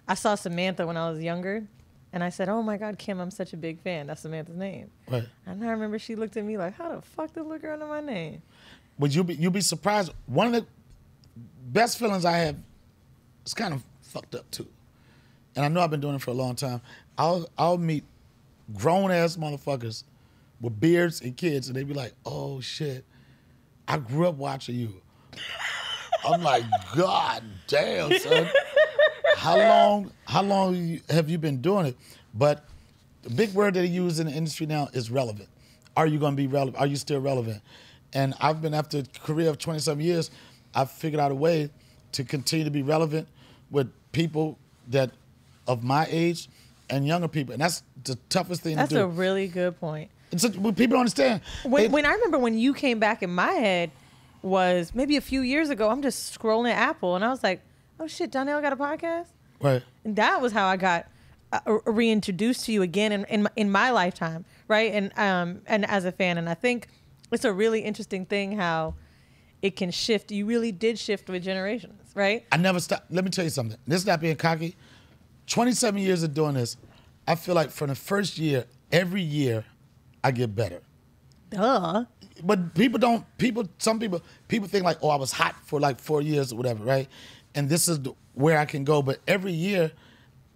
I saw Samantha when I was younger, and I said, "Oh my God, Kim, I'm such a big fan." That's Samantha's name. Right. And I remember she looked at me like, "How the fuck did look under my name?" But you'll be surprised. One of the best feelings I have, it's kind of fucked up too. And I know I've been doing it for a long time. I'll meet grown ass motherfuckers with beards and kids, and they be like, "Oh shit, I grew up watching you." I'm like, God damn, son. How long have you been doing it? But the big word that they use in the industry now is relevant. Are you going to be relevant? Are you still relevant? And I've been, after a career of 27 years, I've figured out a way to continue to be relevant with people that of my age and younger people. And that's the toughest thing to do. That's a really good point. People don't understand. When I remember when you came back in my head was maybe a few years ago, I'm just scrolling Apple and I was like, oh shit, Donnell got a podcast? Right. And that was how I got reintroduced to you again in my lifetime, right? And as a fan. And I think it's a really interesting thing how it can shift. You really did shift with generations, right? I never stopped. Let me tell you something. This is not being cocky. 27 years of doing this, I feel like from the first year, every year, I get better. Duh. But some people think like, oh, I was hot for like 4 years or whatever, right? And this is where I can go. But every year,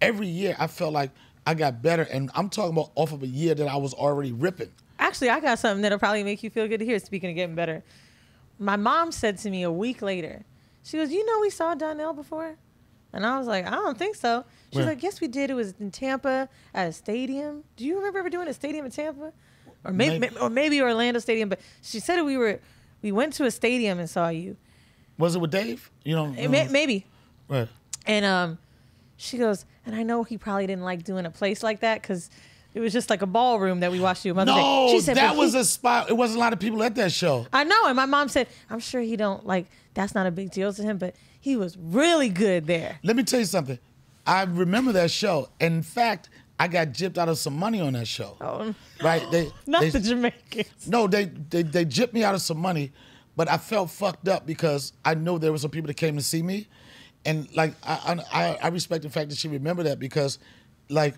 I felt like I got better. And I'm talking about off of a year that I was already ripping. Actually, I got something that'll probably make you feel good to hear, speaking of getting better. My mom said to me a week later, she goes, you know we saw Donnell before? And I was like, I don't think so. She was like, yes, we did. It was in Tampa at a stadium. Do you remember ever doing a stadium in Tampa? Or maybe Orlando Stadium. But she said we went to a stadium and saw you. Was it with Dave? Maybe. Right. And she goes, and I know he probably didn't like doing a place like that because it was just like a ballroom that we watched you. No, she said, that was a spot. It wasn't a lot of people at that show. I know. And my mom said, I'm sure he don't like, that's not a big deal to him, but he was really good there. Let me tell you something. I remember that show. In fact, I got gypped out of some money on that show. Oh, right? Not the Jamaicans. No, they gypped me out of some money, but I felt fucked up because I know there were some people that came to see me, and like I respect the fact that she remembered that because, like,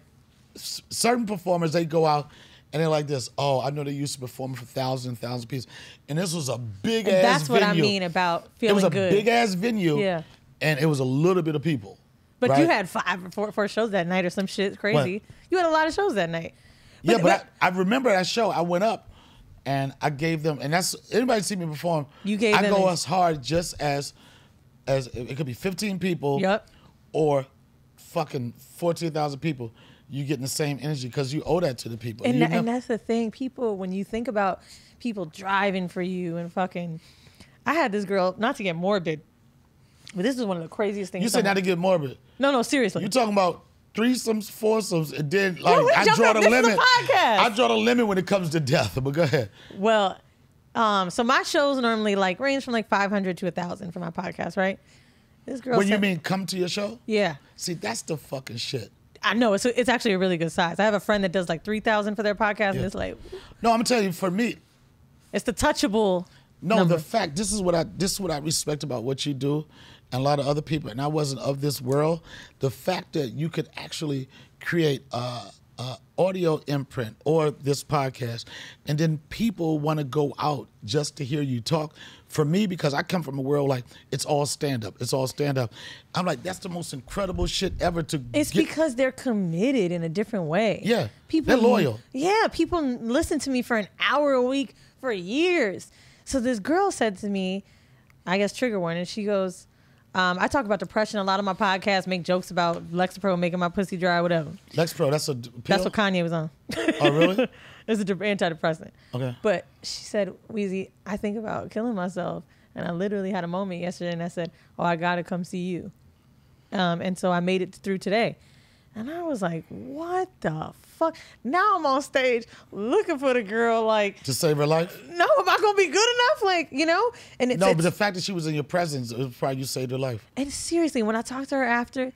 certain performers, they go out and they're like this. Oh, I know they used to perform for thousands pieces, and this was a big ass venue. That's what I mean about feeling good. It was a big ass venue, yeah, and it was a little bit of people. But right? You had 5 or 4 shows that night or some shit crazy. What? You had a lot of shows that night. But I remember that show. I went up and I gave them, and that's, anybody see me perform, you gave them go as hard just as it could be 15 people, yep, or fucking 14,000 people. You getting the same energy because you owe that to the people. And that's the thing. People, when you think about people driving for you and fucking, I had this girl, not to get morbid, but this is one of the craziest things. You said not to get morbid. No, seriously. You're talking about threesomes, foursomes, and then like I draw the limit. I draw the limit when it comes to death. But go ahead. Well, so my shows normally like range from like 500 to 1,000 for my podcast, right? This girl. When you mean come to your show? Yeah. See, that's the fucking shit. I know it's actually a really good size. I have a friend that does like 3,000 for their podcast, yeah, and it's like. No, I'm telling you, for me, it's the touchable. No, number. The fact this is what I respect about what you do, and a lot of other people. And I wasn't of this world. The fact that you could actually create a audio imprint or this podcast, and then people want to go out just to hear you talk. For me, because I come from a world like it's all stand up. It's all stand up. I'm like, that's the most incredible shit ever to because they're committed in a different way. Yeah. They're loyal. Yeah. People listen to me for an hour a week for years. So this girl said to me, I guess trigger warning, she goes, I talk about depression. A lot of my podcasts make jokes about Lexapro making my pussy dry, whatever. Lexapro, that's a pill? That's what Kanye was on. Oh, really? It's an antidepressant. Okay. But she said, Weezy, I think about killing myself. And I literally had a moment yesterday and I said, oh, I got to come see you. And so I made it through today. And I was like, what the fuck? Now I'm on stage looking for the girl, like. To save her life? No, am I going to be good enough? Like, you know? And no, but the fact that she was in your presence, it was probably you saved her life. And seriously, when I talked to her after,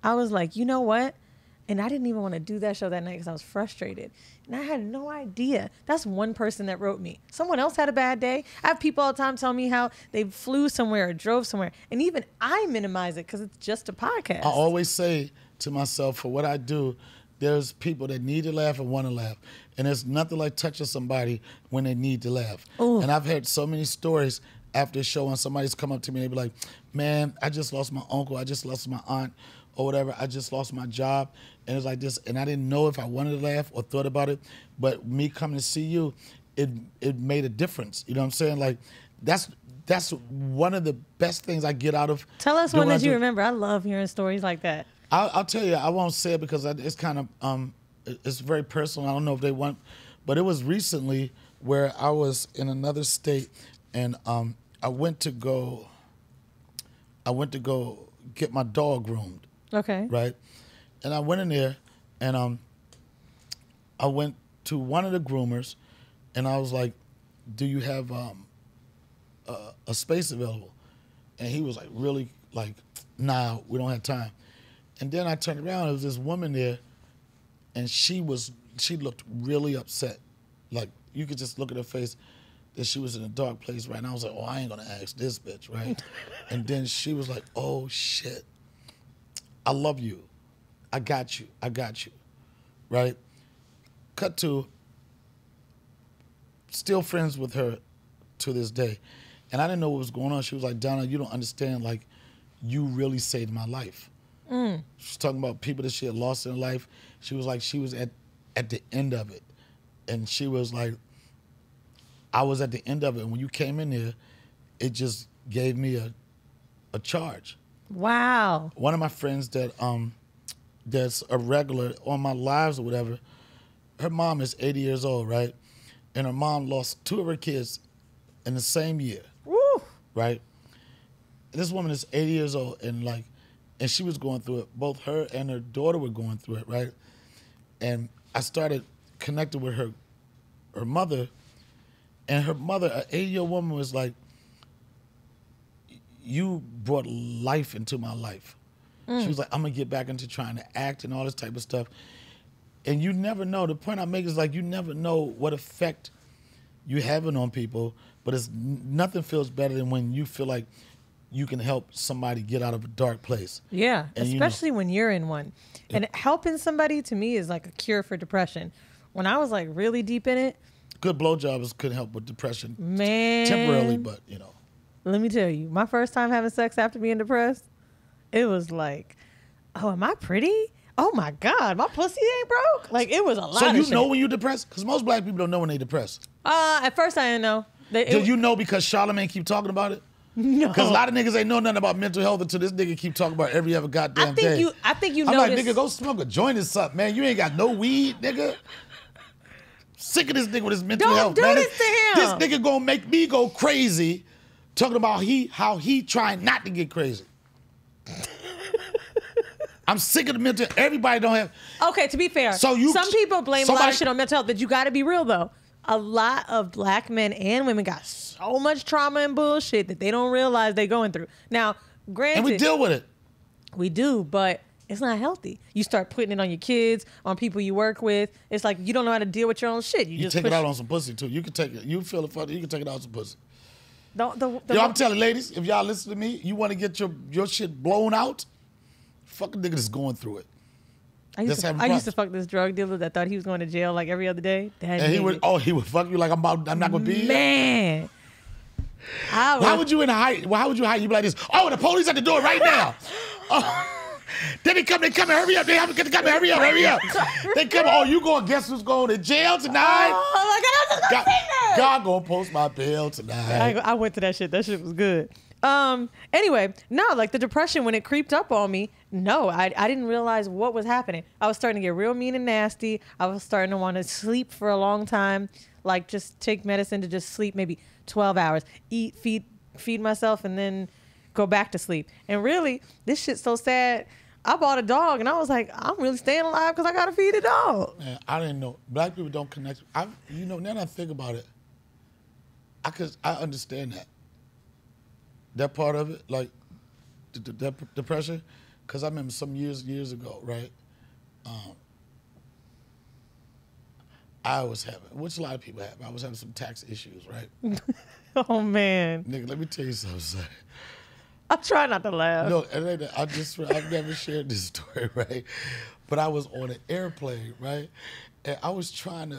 I was like, you know what? And I didn't even want to do that show that night because I was frustrated. And I had no idea. That's one person that wrote me. Someone else had a bad day. I have people all the time tell me how they flew somewhere or drove somewhere. And even I minimize it because it's just a podcast. I always say to myself, for what I do, there's people that need to laugh and want to laugh. And there's nothing like touching somebody when they need to laugh. Ooh. And I've heard so many stories after a show when somebody's come up to me and they be like, man, I just lost my uncle. I just lost my aunt. or whatever. I just lost my job, and it's like this, and I didn't know if I wanted to laugh or thought about it. But me coming to see you, it made a difference. You know what I'm saying? Like that's one of the best things I get out of. Tell us one that you remember. I love hearing stories like that. I'll tell you. I won't say it because it's kind of it's very personal. I don't know if they want, but it was recently where I was in another state, and I went to go get my dog groomed. Okay. Right, and I went in there, and I went to one of the groomers, and I was like, "Do you have a space available?" And he was like, "Really? Like, nah, we don't have time." And then I turned around, there was this woman there, and she looked really upset. Like, you could just look at her face that she was in a dark place, right? And I was like, oh, I ain't gonna ask this bitch, right? And then she was like, oh, shit. I love you. I got you, right? Cut to, still friends with her to this day. And I didn't know what was going on. She was like, Donna, you don't understand, like, you really saved my life. She's talking about people that she had lost in her life. She was like, she was at the end of it. And she was like, I was at the end of it. And when you came in there, it just gave me a charge. Wow. One of my friends that's a regular on my lives or whatever, her mom is 80 years old, right? And her mom lost 2 of her kids in the same year. Woo. Right? And this woman is 80 years old, and she was going through it. Both her and her daughter were going through it, right? And I started connecting with her mother, and her mother, an 80-year-old woman, was like, you brought life into my life. She was like, I'm going to get back into trying to act and all this type of stuff. And you never know. The point I make is like, you never know what effect you're having on people, but nothing feels better than when you feel like you can help somebody get out of a dark place. Yeah, and especially when you're in one. Yeah. And helping somebody, to me, is like a cure for depression. When I was like really deep in it. Good blowjobs couldn't help with depression. Man. Temporarily, but Let me tell you, my first time having sex after being depressed, it was like, oh, am I pretty? Oh my God, my pussy ain't broke. Like, it was a lot of shit. So you know when you're depressed? Because most black people don't know when they're depressed. At first I didn't know. Did you know because Charlamagne keep talking about it? No. Because a lot of niggas ain't know nothing about mental health until this nigga keep talking about every other goddamn day. I think you I'm noticed. like, nigga, go smoke a joint or something, man. You ain't got no weed, nigga. Sick of this nigga with his mental health, man. Don't do this to him. This nigga gonna make me go crazy talking about how he trying not to get crazy. I'm sick of the mental. Everybody don't have. Okay, to be fair, some people blame a lot of shit on mental health, but you got to be real though. A lot of black men and women got so much trauma and bullshit that they don't realize they're going through. Now, granted, and we deal with it. We do, but it's not healthy. You start putting it on your kids, on people you work with. It's like you don't know how to deal with your own shit. You just take it out on some pussy too. You can take it. You feel it funny. You can take it out on some pussy. Yo, I'm telling ladies, if y'all listen to me, you want to get your shit blown out, fucking nigga that's going through it. I used to fuck this drug dealer that thought he was going to jail like every other day. And he would fuck you like I'm not gonna be here. Man. How would you hide? You be like this? Oh, the police at the door right now. Then they come and hurry up. They have to come and hurry up. They come, oh, you going, guess who's going to jail tonight? Oh my God, I was just gonna say that. God gonna post my bail tonight. I went to that shit. That shit was good. Anyway, no, like the depression when it creeped up on me, no, I didn't realize what was happening. I was starting to get real mean and nasty. I was starting to want to sleep for a long time, like just take medicine to just sleep maybe 12 hours, eat, feed myself, and then go back to sleep. And really, this shit's so sad. I bought a dog, and I was like, I'm really staying alive because I got to feed a dog. Man, I didn't know. Black people don't connect. Now that I think about it, I understand that. That part of it, like the depression, because I remember some years ago, right? I was having, which a lot of people have, I was having some tax issues, right? Oh, man. Nigga, let me tell you something. I try not to laugh. No, I've never shared this story, right? But I was on an airplane, right? And I was on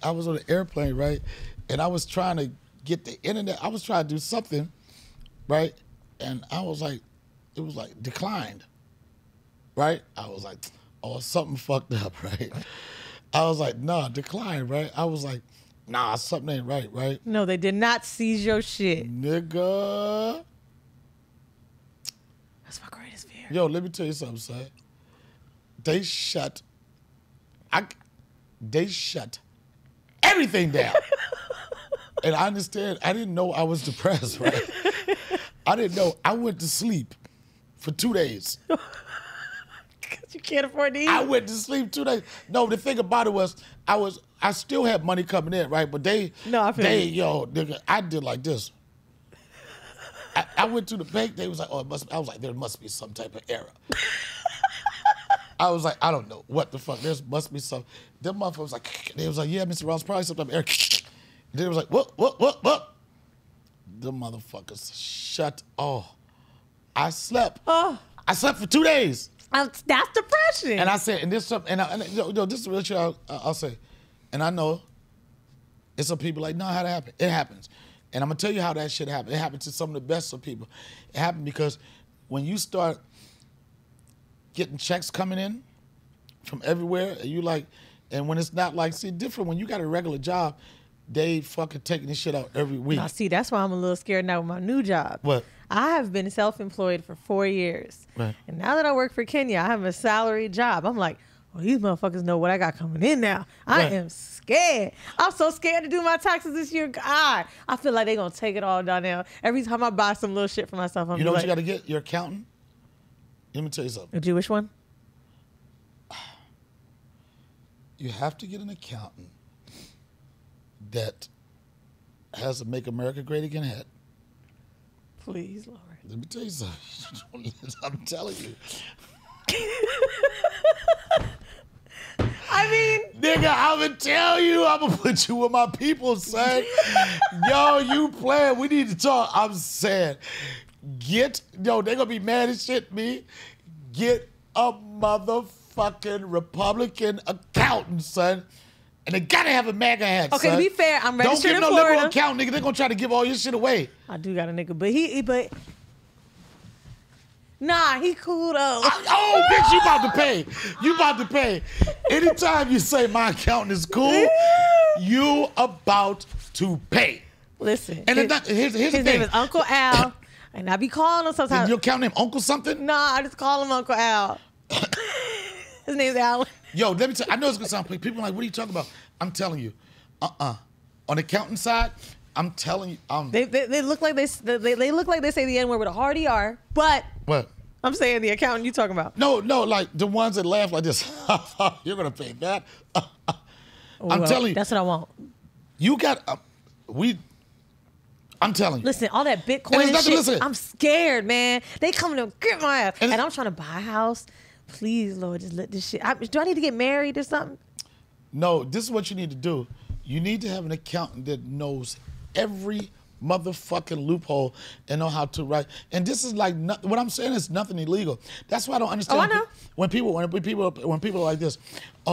an airplane, right? And I was trying to get the internet. I was trying to do something, right? And I was like, it was like declined, right? I was like, oh, something fucked up, right? I was like, nah, declined, right? I was like, nah, something ain't right, right? No, they did not seize your shit. Nigga. That's my greatest fear. Yo, let me tell you something, son. They shut everything down. And I understand, I didn't know I was depressed, right? I didn't know. I went to sleep for 2 days. You can't afford to eat. I went to sleep 2 days. No, the thing about it was, I still had money coming in, right? But nigga, I did like this. I went to the bank. They was like, I was like, there must be some type of error. I was like, I don't know what the fuck. There must be some. Them motherfuckers was like, they was like, yeah, Mr. Ross, probably some type of error. And they was like, what? Them motherfuckers shut. Oh, I slept. Oh. I slept for 2 days. That's depression. And I said, and this something, this is what I'll say, and I know, it's some people like, no, how'd it happen? It happens, and I'm gonna tell you how that shit happened. It happened to some of the best of people. It happened because when you start getting checks coming in from everywhere, and you like, and when it's not like, see, different when you got a regular job, they fucking taking this shit out every week. Now, see, that's why I'm a little scared now with my new job. What? I have been self-employed for 4 years. Right. And now that I work for Kenya, I have a salary job. I'm like, well, these motherfuckers know what I got coming in now. I am scared. I'm so scared to do my taxes this year. God, I feel like they're going to take it all, Donnell. Every time I buy some little shit for myself, I'm You know what like, you got to get? Your accountant? Let me tell you something. a Jewish one? You have to get an accountant that has a Make America Great Again hat. Please, Lord. Let me tell you something. I'm telling you. I mean, nigga, I'm gonna tell you, I'm gonna put you with my people, son. Yo, you playing, we need to talk. I'm saying, they're gonna be mad as shit, me. Get a motherfucking Republican accountant, son. And they gotta have a MAGA hat, okay, son. to be fair, I'm registered in Don't give no Florida. liberal account, nigga. They're gonna try to give all your shit away. I do got a nigga, but nah, he cool though. Oh, bitch, you about to pay. You about to pay. Anytime you say my accountant is cool, you about to pay. Listen, And here's the his thing. name is Uncle Al, and I be calling him sometimes. Is your account name Uncle something? Nah, I just call him Uncle Al. His name's Alan. Yo, let me tell you, I know it's gonna sound funny. People are like, what are you talking about? I'm telling you, on the accountant side, I'm telling you, They look like they look like they say the N-word with a hard ER, but what? I'm saying the accountant you talking about. No, like the ones that laugh like this. You're gonna pay that. I'm telling you, that's what I want. you got I'm telling you. Listen, all that Bitcoin and shit. Listen. I'm scared, man. They coming to get my ass, and I'm trying to buy a house. Please, Lord, just let this shit. Do I need to get married or something? No, this is what you need to do. You need to have an accountant that knows every motherfucking loophole and know how to write. And this is like what I'm saying is nothing illegal. That's why I don't understand. Oh, I know. When people are like this, I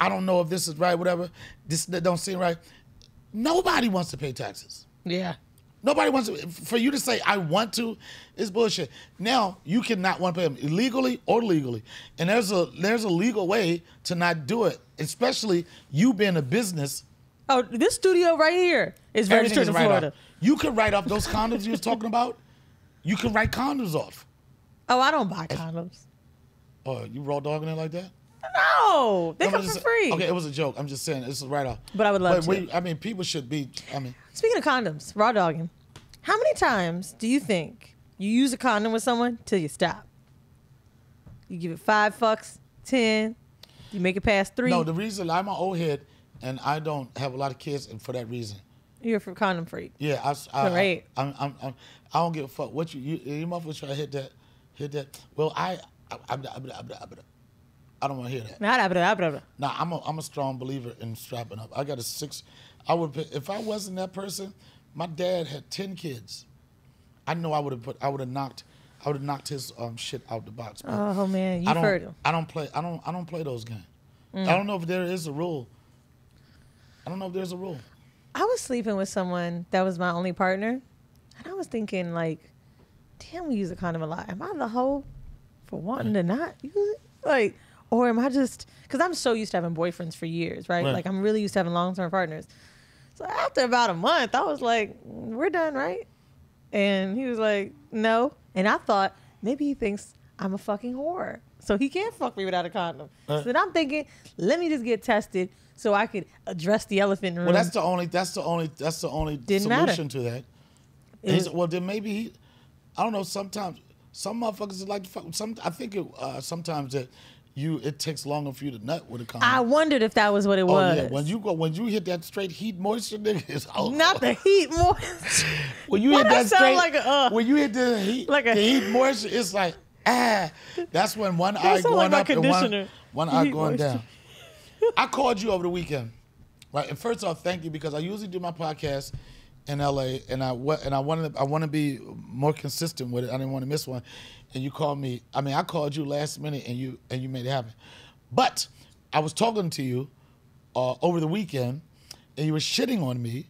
don't know if this is right, whatever. This don't seem right. Nobody wants to pay taxes. Yeah. Nobody wants to. For you to say I want to is bullshit. Now you cannot want to pay them illegally or legally, and there's a legal way to not do it. Especially you being a business. Oh, this studio right here is registered in Florida. You can write off those condoms you was talking about. You can write condoms off. Oh, I don't buy condoms. Oh, you raw dogging it like that? No, they come for free. Okay, it was a joke. I'm just saying it's a write off. But I would love to. I mean, people should be. Speaking of condoms, raw dogging. How many times do you think you use a condom with someone till you stop? You give it 5 fucks, 10. You make it past 3. No, the reason I'm an old head and I don't have a lot of kids, and for that reason. You're a condom freak. Yeah, Right. I don't give a fuck what you motherfuckers try to hit that. Well, I don't want to hear that. Nah, I'm a strong believer in strapping up. I got a 6. If I wasn't that person. My dad had 10 kids. I know I would have knocked his shit out the box. Oh man, you've heard him. I don't play those games. I don't know if there is a rule. I don't know if there's a rule. I was sleeping with someone that was my only partner, was thinking, like, damn, we use a condom a lot. Am I the hoe for wanting to not use it? Like, or am I just, because I'm so used to having boyfriends for years, right? Like, I'm really used to having long-term partners. So after about a month, I was like, we're done, right? And he was like, no. And I thought, maybe he thinks I'm a fucking whore, so he can't fuck me without a condom. So then I'm thinking, let me just get tested so I could address the elephant in the room. Well, that's the only solution to that. Well, then maybe he, I don't know. Sometimes some motherfuckers like to fuck. I think sometimes that it takes longer for you to nut with a condom. I wondered if that was what it was. Yeah, when you hit that straight heat moisture, nigga, it's not the heat moisture. When you hit that straight, like when you hit the heat moisture, it's like that's when one eye going up and one eye going down. I called you over the weekend, right? And first off, thank you, because I usually do my podcast in LA, and I want to be more consistent with it. I didn't want to miss one. And you called me. I mean, I called you last minute, and you made it happen. But I was talking to you over the weekend, and you were shitting on me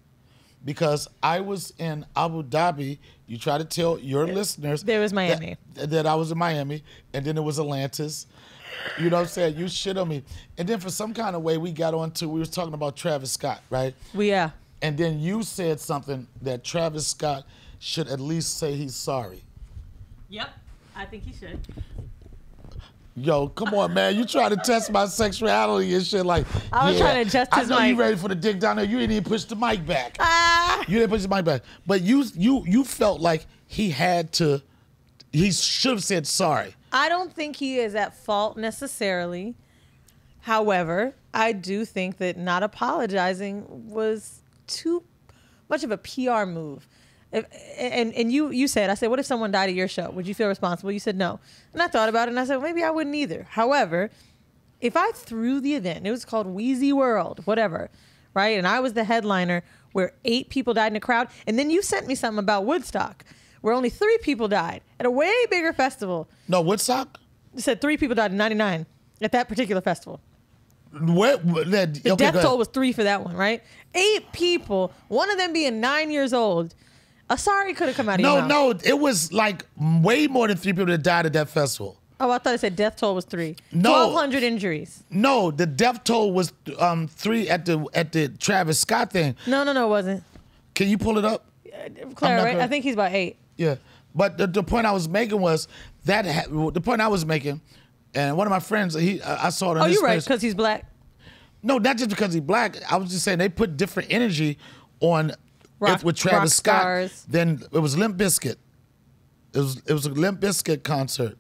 because I was in Abu Dhabi. You tried to tell your listeners there was Miami that I was in Miami, and then it was Atlantis. You know what I'm saying? You shit on me, and then for some kind of way we was talking about Travis Scott, right? Yeah. And then you said something that Travis Scott should at least say he's sorry. Yep. I think he should. Yo, come on, man. You trying to test my sexuality and shit like, I was trying to adjust his mic. I know you ready for the dick down there. You didn't even push the mic back. You didn't push the mic back. But you felt like he should have said sorry. I don't think he is at fault necessarily. However, I do think that not apologizing was too much of a PR move. And you said, I said, what if someone died at your show? Would you feel responsible? You said no. And I thought about it, and I said, maybe I wouldn't either. However, if I threw the event, it was called Weezy World, whatever, right? And I was the headliner where 8 people died in the crowd. And then you sent me something about Woodstock, where only 3 people died at a way bigger festival. No, Woodstock? You said 3 people died in 99 at that particular festival. The death toll was 3 for that one, right? 8 people, one of them being 9 years old. A sorry could have come out of your mouth. No, it was like way more than 3 people that died at that festival. Oh, I thought it said death toll was 3. No. 1,200 injuries. No, the death toll was 3 at the Travis Scott thing. No, it wasn't. Can you pull it up? Clara, right? I think he's about 8. Yeah, but the point I was making was the point I was making, and one of my friends, I saw it on his you're right, face. because he's black. No, not just because he's black. I was just saying they put different energy on with Travis Scott. Stars. Then it was Limp Bizkit. It was a Limp Bizkit concert,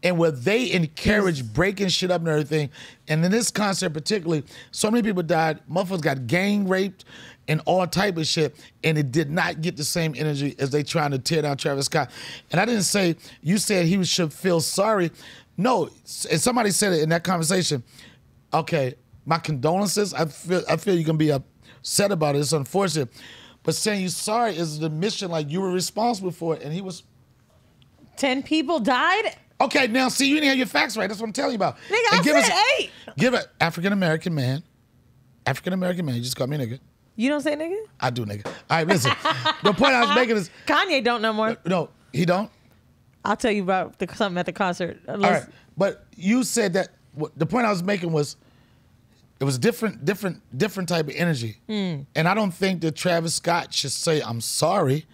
and where they encouraged breaking shit up and everything. And in this concert particularly, so many people died. Motherfuckers got gang raped and all type of shit, and it did not get the same energy as they trying to tear down Travis Scott. And I didn't say, you said he should feel sorry. No, and somebody said it in that conversation. Okay, my condolences. I feel you can be upset about it. It's unfortunate. But saying you sorry is the mission, like you were responsible for it, and he was. 10 people died? Okay, now see, you didn't have your facts right. That's what I'm telling you about. Nigga, I said 8. Give an African-American man, you just call me nigga. You don't say nigga? I do nigga. All right, listen. The point I was making is. Kanye don't no more. No, he don't? I'll tell you about something at the concert. All right, but you said that, the point I was making was, it was different type of energy. And I don't think that Travis Scott should say, I'm sorry.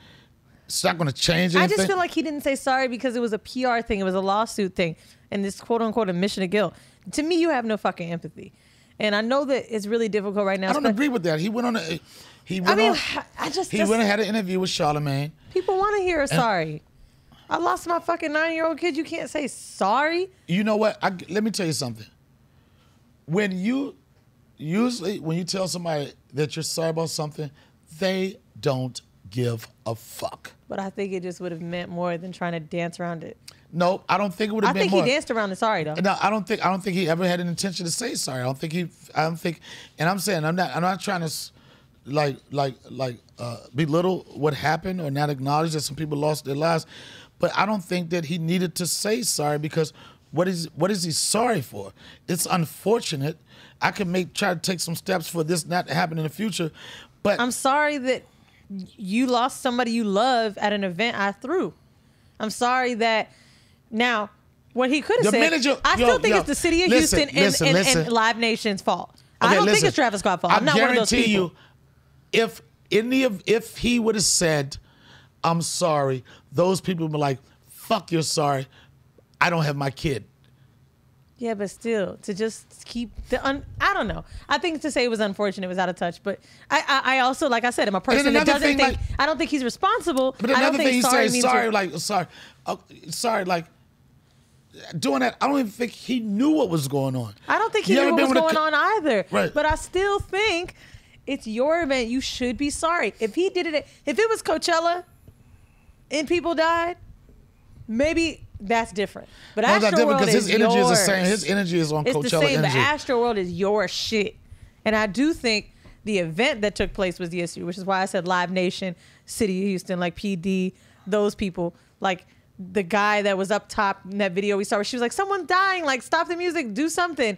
It's not going to change anything. I just feel like he didn't say sorry because it was a PR thing. It was a lawsuit thing. And this quote unquote admission of guilt. To me, you have no fucking empathy. And I know that it's really difficult right now. I don't agree with that. He went on and had an interview with Charlamagne. People want to hear a sorry. I lost my fucking 9-year-old kid. You can't say sorry. You know what? Let me tell you something. Usually when you tell somebody that you're sorry about something, they don't give a fuck. But I think it just would have meant more than trying to dance around it. No, I don't think it would have meant more. I think he danced around the sorry though. No, I don't think he ever had an intention to say sorry. And I'm saying I'm not trying to belittle what happened or not acknowledge that some people lost their lives, but I don't think that he needed to say sorry because what is he sorry for? It's unfortunate. I can try to take some steps for this not to happen in the future, but I'm sorry that you lost somebody you love at an event I threw. I'm sorry that now what he could have said. I still think it's the city of Houston and Live Nation's fault. Okay, I don't think it's Travis Scott's fault. I'm not one of those people. If he would have said, "I'm sorry," those people would be like, "Fuck, you're sorry. I don't have my kid." Yeah, but still, to just keep I don't know. I think to say it was unfortunate, it was out of touch. But I also, like I said, I'm a person that doesn't think. I don't think he's responsible. But another thing, he said, sorry, like doing that. I don't even think he knew what was going on. I don't think he knew what was going on either. Right. But I still think it's your event. You should be sorry. If he did it, if it was Coachella and people died, maybe that's different. But Astroworld is his energy yours. Is the same. His energy is on Coachella energy. It's the same, but Astroworld is your shit. And I do think the event that took place was the issue, which is why I said Live Nation, City of Houston, like PD, those people, like the guy that was up top in that video we saw where she was like, someone's dying, like stop the music, do something.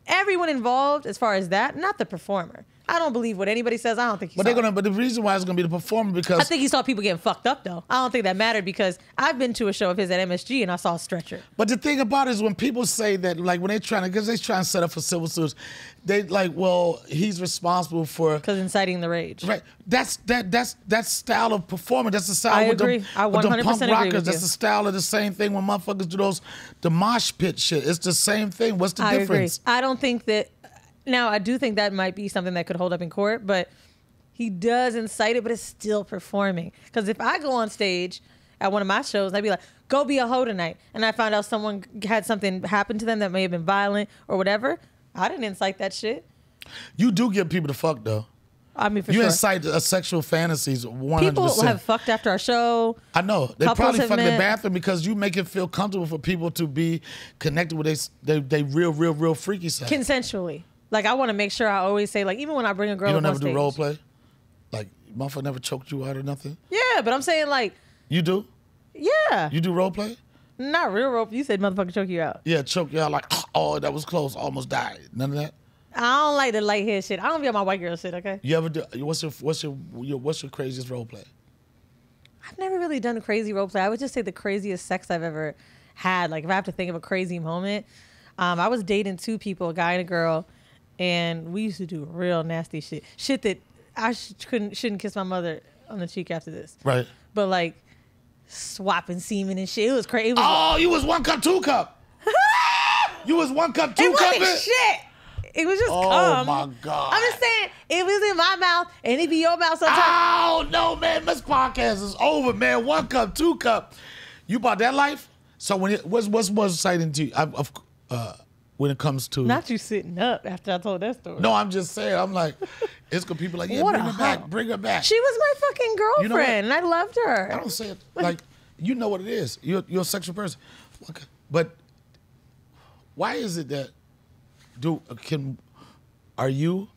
Everyone involved as far as that, not the performer. I don't believe what anybody says. I don't think he's. But the reason why it's gonna be the performer because I think he saw people getting fucked up though. I don't think that mattered because I've been to a show of his at MSG and I saw a stretcher. But the thing about it is when people say that, like when they're trying to, because they're trying to set up for civil suits, they like, well, he's responsible for because inciting the rage. Right. That's style of performance. That's the style. I with agree. The, I 100% with the punk agree rockers. with That's you. the style of the same thing when motherfuckers do the mosh pit shit. It's the same thing. What's the difference? Agree. I don't think that. Now, I do think that might be something that could hold up in court, but he does incite it, but it's still performing. Because if I go on stage at one of my shows, I'd be like, go be a hoe tonight, and I found out someone had something happen to them that may have been violent or whatever, I didn't incite that shit. You do get people to fuck, though. I mean, for you sure. incite sexual fantasies 100%. People have fucked after our show. I know. They probably fuck in the bathroom because you make it feel comfortable for people to be connected with they real freaky side. Consensually. Like, I want to make sure I always say, like, even when I bring a girl up on stage. You don't ever do role play? Like, motherfucker never choked you out or nothing? Yeah, but I'm saying, like... You do? Yeah. You do role play? Not real role. You said motherfucker choke you out. Yeah, choke you out like, oh, that was close, almost died. None of that? I don't like the light hair shit. I don't be on my white girl shit, okay? You ever do... What's your craziest role play? I've never really done a crazy role play. I would just say the craziest sex I've ever had. Like, if I have to think of a crazy moment, I was dating two people, a guy and a girl, and we used to do real nasty shit. Shit that I shouldn't kiss my mother on the cheek after this. Right. But like swapping semen and shit. It was crazy. You was 1 cup, 2 cup. You was 1 cup, 2 cup. It wasn't shit. It was just cum. Oh my God. I'm just saying, it was in my mouth and it be your mouth sometimes. Oh no, man. This podcast is over, man. 1 cup, 2 cup. You bought that life? So what's more exciting to you? When it comes to... Not you sitting up after I told that story. No, I'm just saying. I'm like, it's good people like, yeah, bring her back. She was my fucking girlfriend, you know and I loved her. I don't say it like, you know what it is. You're a sexual person. But why is it that are you,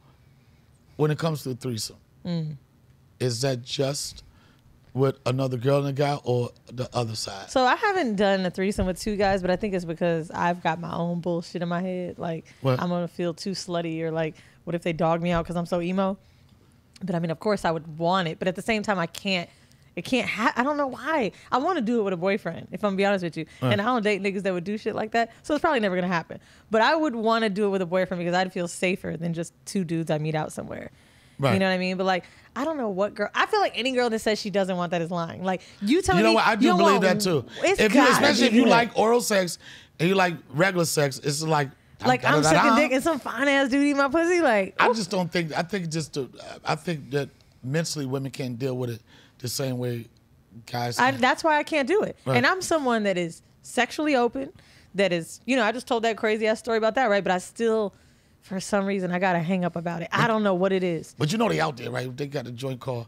when it comes to a threesome, is that just with another girl and a guy or the other side? So I haven't done a threesome with two guys, but I think it's because I've got my own bullshit in my head. Like, I'm going to feel too slutty, or like, what if they dog me out because I'm so emo? But I mean, of course I would want it, but at the same time, I can't. I don't know why. I want to do it with a boyfriend, if I'm gonna be honest with you. And I don't date niggas that would do shit like that, so it's probably never gonna happen. But I would want to do it with a boyfriend because I'd feel safer than just two dudes I meet out somewhere. Right. You know what I mean? But like, I don't know what girl. I feel like any girl that says she doesn't want that is lying. Like, you telling me. You know what? I do believe that too. Especially if you like oral sex and you like regular sex, it's like. Like, I'm sucking dick and some fine ass dude eat my pussy. Like, I just don't think. I think that mentally women can't deal with it the same way guys can. That's why I can't do it. Right. And I'm someone that is sexually open. That is, I just told that crazy ass story about that, right? But I still. For some reason, I got to hang up about it. I don't know what it is. But they out there, right? They got a joint called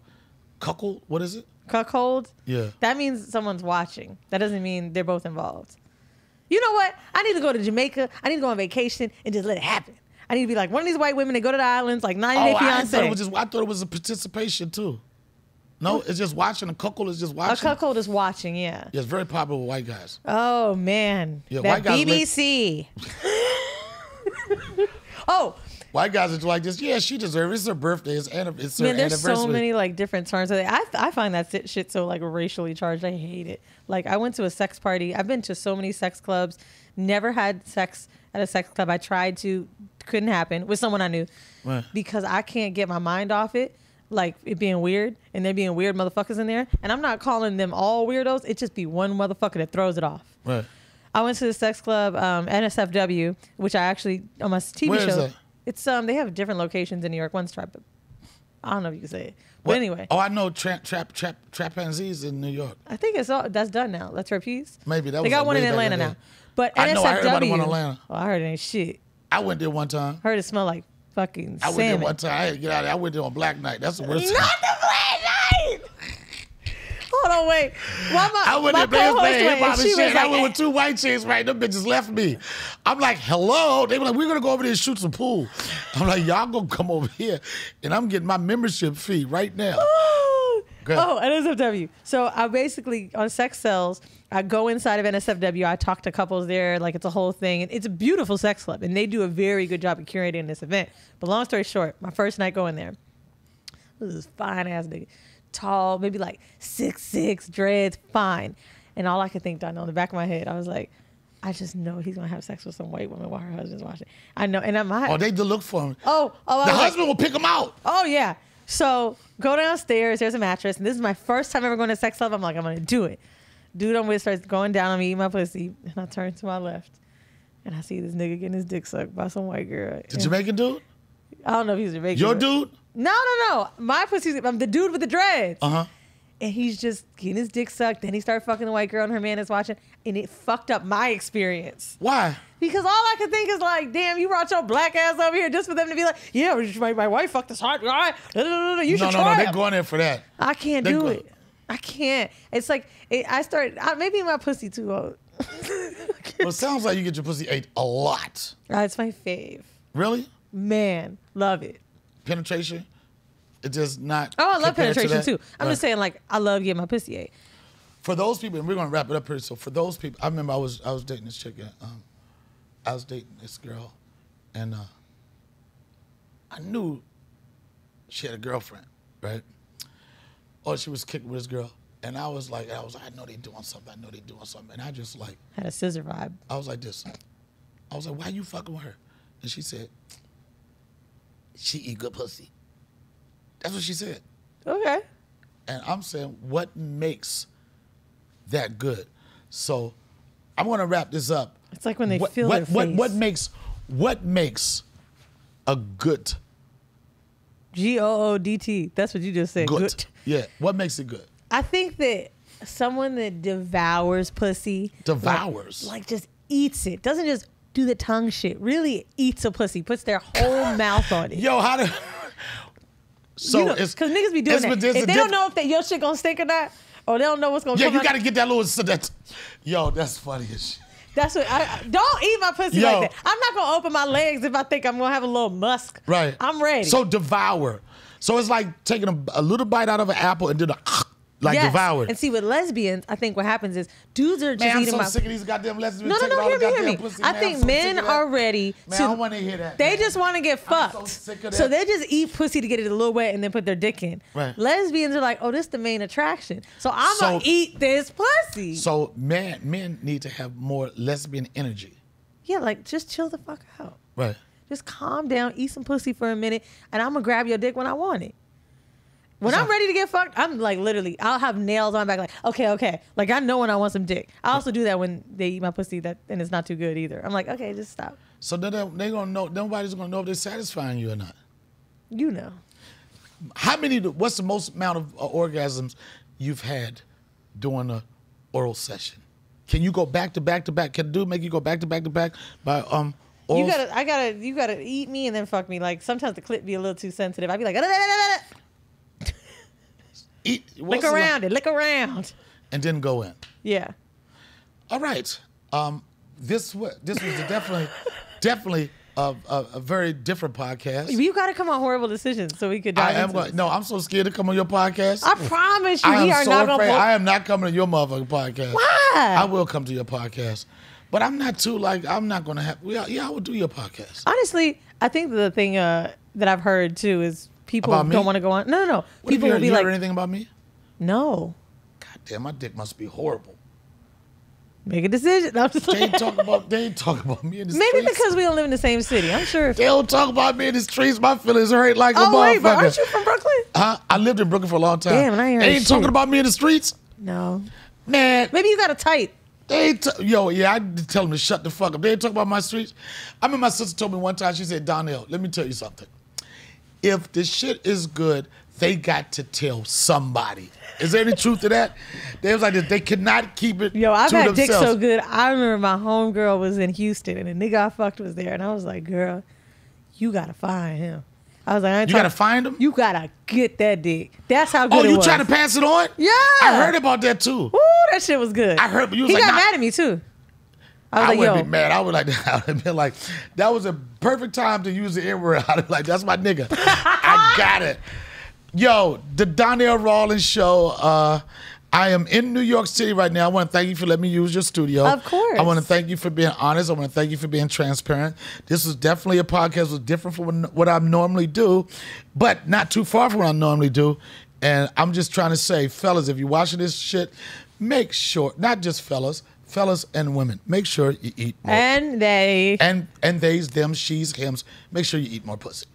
cuckold. What is it? Cuckold? Yeah. That means someone's watching. That doesn't mean they're both involved. You know what? I need to go to Jamaica. I need to go on vacation and just let it happen. I need to be like one of these white women that go to the islands, like 90 Day Fiance. I thought it was a participation, too. No, it's just watching. A cuckold is just watching. A cuckold is watching, yeah. Yeah, it's very popular with white guys. Oh, man. Yeah, that white guys BBC. Oh, White guys are like this. Yeah, she deserves it. It's her birthday. It's her anniversary. There's so many like different terms. I find that shit so like racially charged. I hate it. Like I went to a sex party. I've been to so many sex clubs. Never had sex at a sex club. I tried to, couldn't happen with someone I knew, right. Because I can't get my mind off it. Like it being weird and there being weird motherfuckers in there. And I'm not calling them all weirdos. It just be one motherfucker that throws it off. Right. I went to the sex club, NSFW, which I actually on my TV Where show. Is that? It's they have different locations in New York. One's Tribe. I don't know if you can say it. But anyway. Oh, I know Trapanzee's in New York. I think that's done now. That's Trapeze. Maybe that. They got one in Atlanta now. But NSFW. I heard about one in Atlanta. Oh, I heard it ain't shit. I went there one time. Heard it smell like fucking salmon. I went there one time. I had to get out of there. I went there on Black Night. That's the worst. Not the Black Night. Hold on, wait. I went there playing hip hop and shit. I went with 2 white chicks, right? Them bitches left me. I'm like, hello? They were like, we're going to go over there and shoot some pool. I'm like, y'all going to come over here. And I'm getting my membership fee right now. Oh, NSFW. So I basically, on sex cells, I go inside of NSFW. I talk to couples there. Like, it's a whole thing. And it's a beautiful sex club. And they do a very good job of curating this event. But long story short, my first night going there, this is fine-ass nigga. Tall, maybe like 6'6", dreads, fine. And all I could think, Donnell, in the back of my head, I was like, I just know he's gonna have sex with some white woman while her husband's watching. I know, and they do look for him. The husband will pick him out. Oh yeah. So go downstairs. There's a mattress, and this is my first time ever going to a sex club. I'm like, I'm gonna do it. Dude, I'm with starts going down on me, eating my pussy, and I turn to my left, and I see this nigga getting his dick sucked by some white girl. The Jamaican dude? I don't know if he's Jamaican. Your dude? No. My pussy's, I'm the dude with the dreads. Uh-huh. And he's just getting his dick sucked. Then he started fucking the white girl and her man is watching. And it fucked up my experience. Why? Because all I could think is like, damn, you brought your black ass over here just for them to be like, yeah, my wife fucked this hot guy. You should try No, it. they're going there for that. I can't do it. I can't. It's like, maybe my pussy too old. Well, it sounds like you get your pussy ate a lot. It's my fave. Really? Man, love it. Penetration? It does not. Oh, I love penetration too. I'm just saying, like, I love getting my pussy ate. For those people, and we're gonna wrap it up here. So for those people, I remember I was dating this chick. I was dating this girl, and I knew she had a girlfriend, right? Or she was kicking with this girl, and I was like, I know they doing something. And I just like had a scissor vibe. I was like this. I was like, why you fucking with her? And she said, she eat good pussy. That's what she said. Okay. And I'm saying, what makes that good? So I'm going to wrap this up. It's like when they feel their face. What makes a good? Goodt. That's what you just said. Good. Yeah. What makes it good? I think that someone that devours pussy. Devours. Like just eats it. Doesn't just do the tongue shit. Really eats a pussy. Puts their whole mouth on it. Yo, how do... So because niggas be doing that. If they don't know if your shit gonna stink or not, or they don't know what's gonna come out. Yeah, you gotta get that little... Yo, that's funny as shit. That's what don't eat my pussy like that. I'm not gonna open my legs if I think I'm gonna have a little musk. Right. I'm ready. So devour. So it's like taking a little bite out of an apple and then devour. And see, with lesbians, I think what happens is dudes are just eating I'm so sick of these goddamn lesbians. No, hear me. Pussy, I think men are ready to... I don't want to hear that. They just want to get fucked. I'm so sick of that. So they just eat pussy to get it a little wet and then put their dick in. Right. Lesbians are like, oh, this is the main attraction. So I'm going to eat this pussy. So men need to have more lesbian energy. Yeah, like just chill the fuck out. Right. Just calm down, eat some pussy for a minute, and I'm going to grab your dick when I want it. When I'm ready to get fucked, I'm like literally, I'll have nails on my back like, okay. Like I know when I want some dick. I also do that when they eat my pussy and it's not too good either. I'm like, okay, just stop. So then they gonna know, nobody's gonna know if they're satisfying you or not. You know. What's the most amount of orgasms you've had during a oral session? Can you go back to back to back? Can a dude make you go back to back to back by oral? You gotta eat me and then fuck me. Like sometimes the clit be a little too sensitive. I'd be like, lick around. And then go in. Yeah. All right. This was definitely a very different podcast. You got to come on Horrible Decisions so we could dive into this. No, I'm so scared to come on your podcast. I promise you, we are not going to. I am not coming to your motherfucking podcast. Why? I will come to your podcast. But I'm not too like, I'm not going to have, yeah, I would do your podcast. Honestly, I think the thing that I've heard too is people don't want to go on. No. People will be like, heard anything about me? No. God damn, my dick must be horrible. Make a decision. I'm just they ain't talking about me in the streets. Maybe because we don't live in the same city. I'm sure. They don't talk about me in the streets. My feelings hurt like a motherfucker. Oh, wait, but aren't you from Brooklyn? I lived in Brooklyn for a long time. Damn, and I ain't heard They ain't shit. talking about me in the streets? No. Man. Maybe you got a tight. They ain't I tell them to shut the fuck up. They ain't talking about my streets. I remember my sister told me one time, she said, Donnell, let me tell you something. If the shit is good, they got to tell somebody. Is there any truth to that? They was like this. They could not keep it Yo, I've to had themselves. dick so good. I remember my homegirl was in Houston and the nigga I fucked was there. And I was like, girl, you got to find him. I was like, you got to find him? You got to get that dick. That's how good Oh, it you was. trying to pass it on? Yeah. I heard about that too. Ooh, that shit was good. I heard, but you was he like, got nah. mad at me too. I was like, wouldn't yo. be mad. I would like I would have been like, that was a perfect time to use the N-word. I'd be like, that's my nigga. I got it. Yo, the Donnell Rawlings show. I am in New York City right now. I want to thank you for letting me use your studio. Of course. I want to thank you for being honest. I want to thank you for being transparent. This is definitely a podcast that was different from what I normally do, but not too far from what I normally do. And I'm just trying to say, fellas, if you're watching this shit, make sure, not just fellas and women, make sure you eat more. And they. And theys, them, she's, hims, make sure you eat more pussy.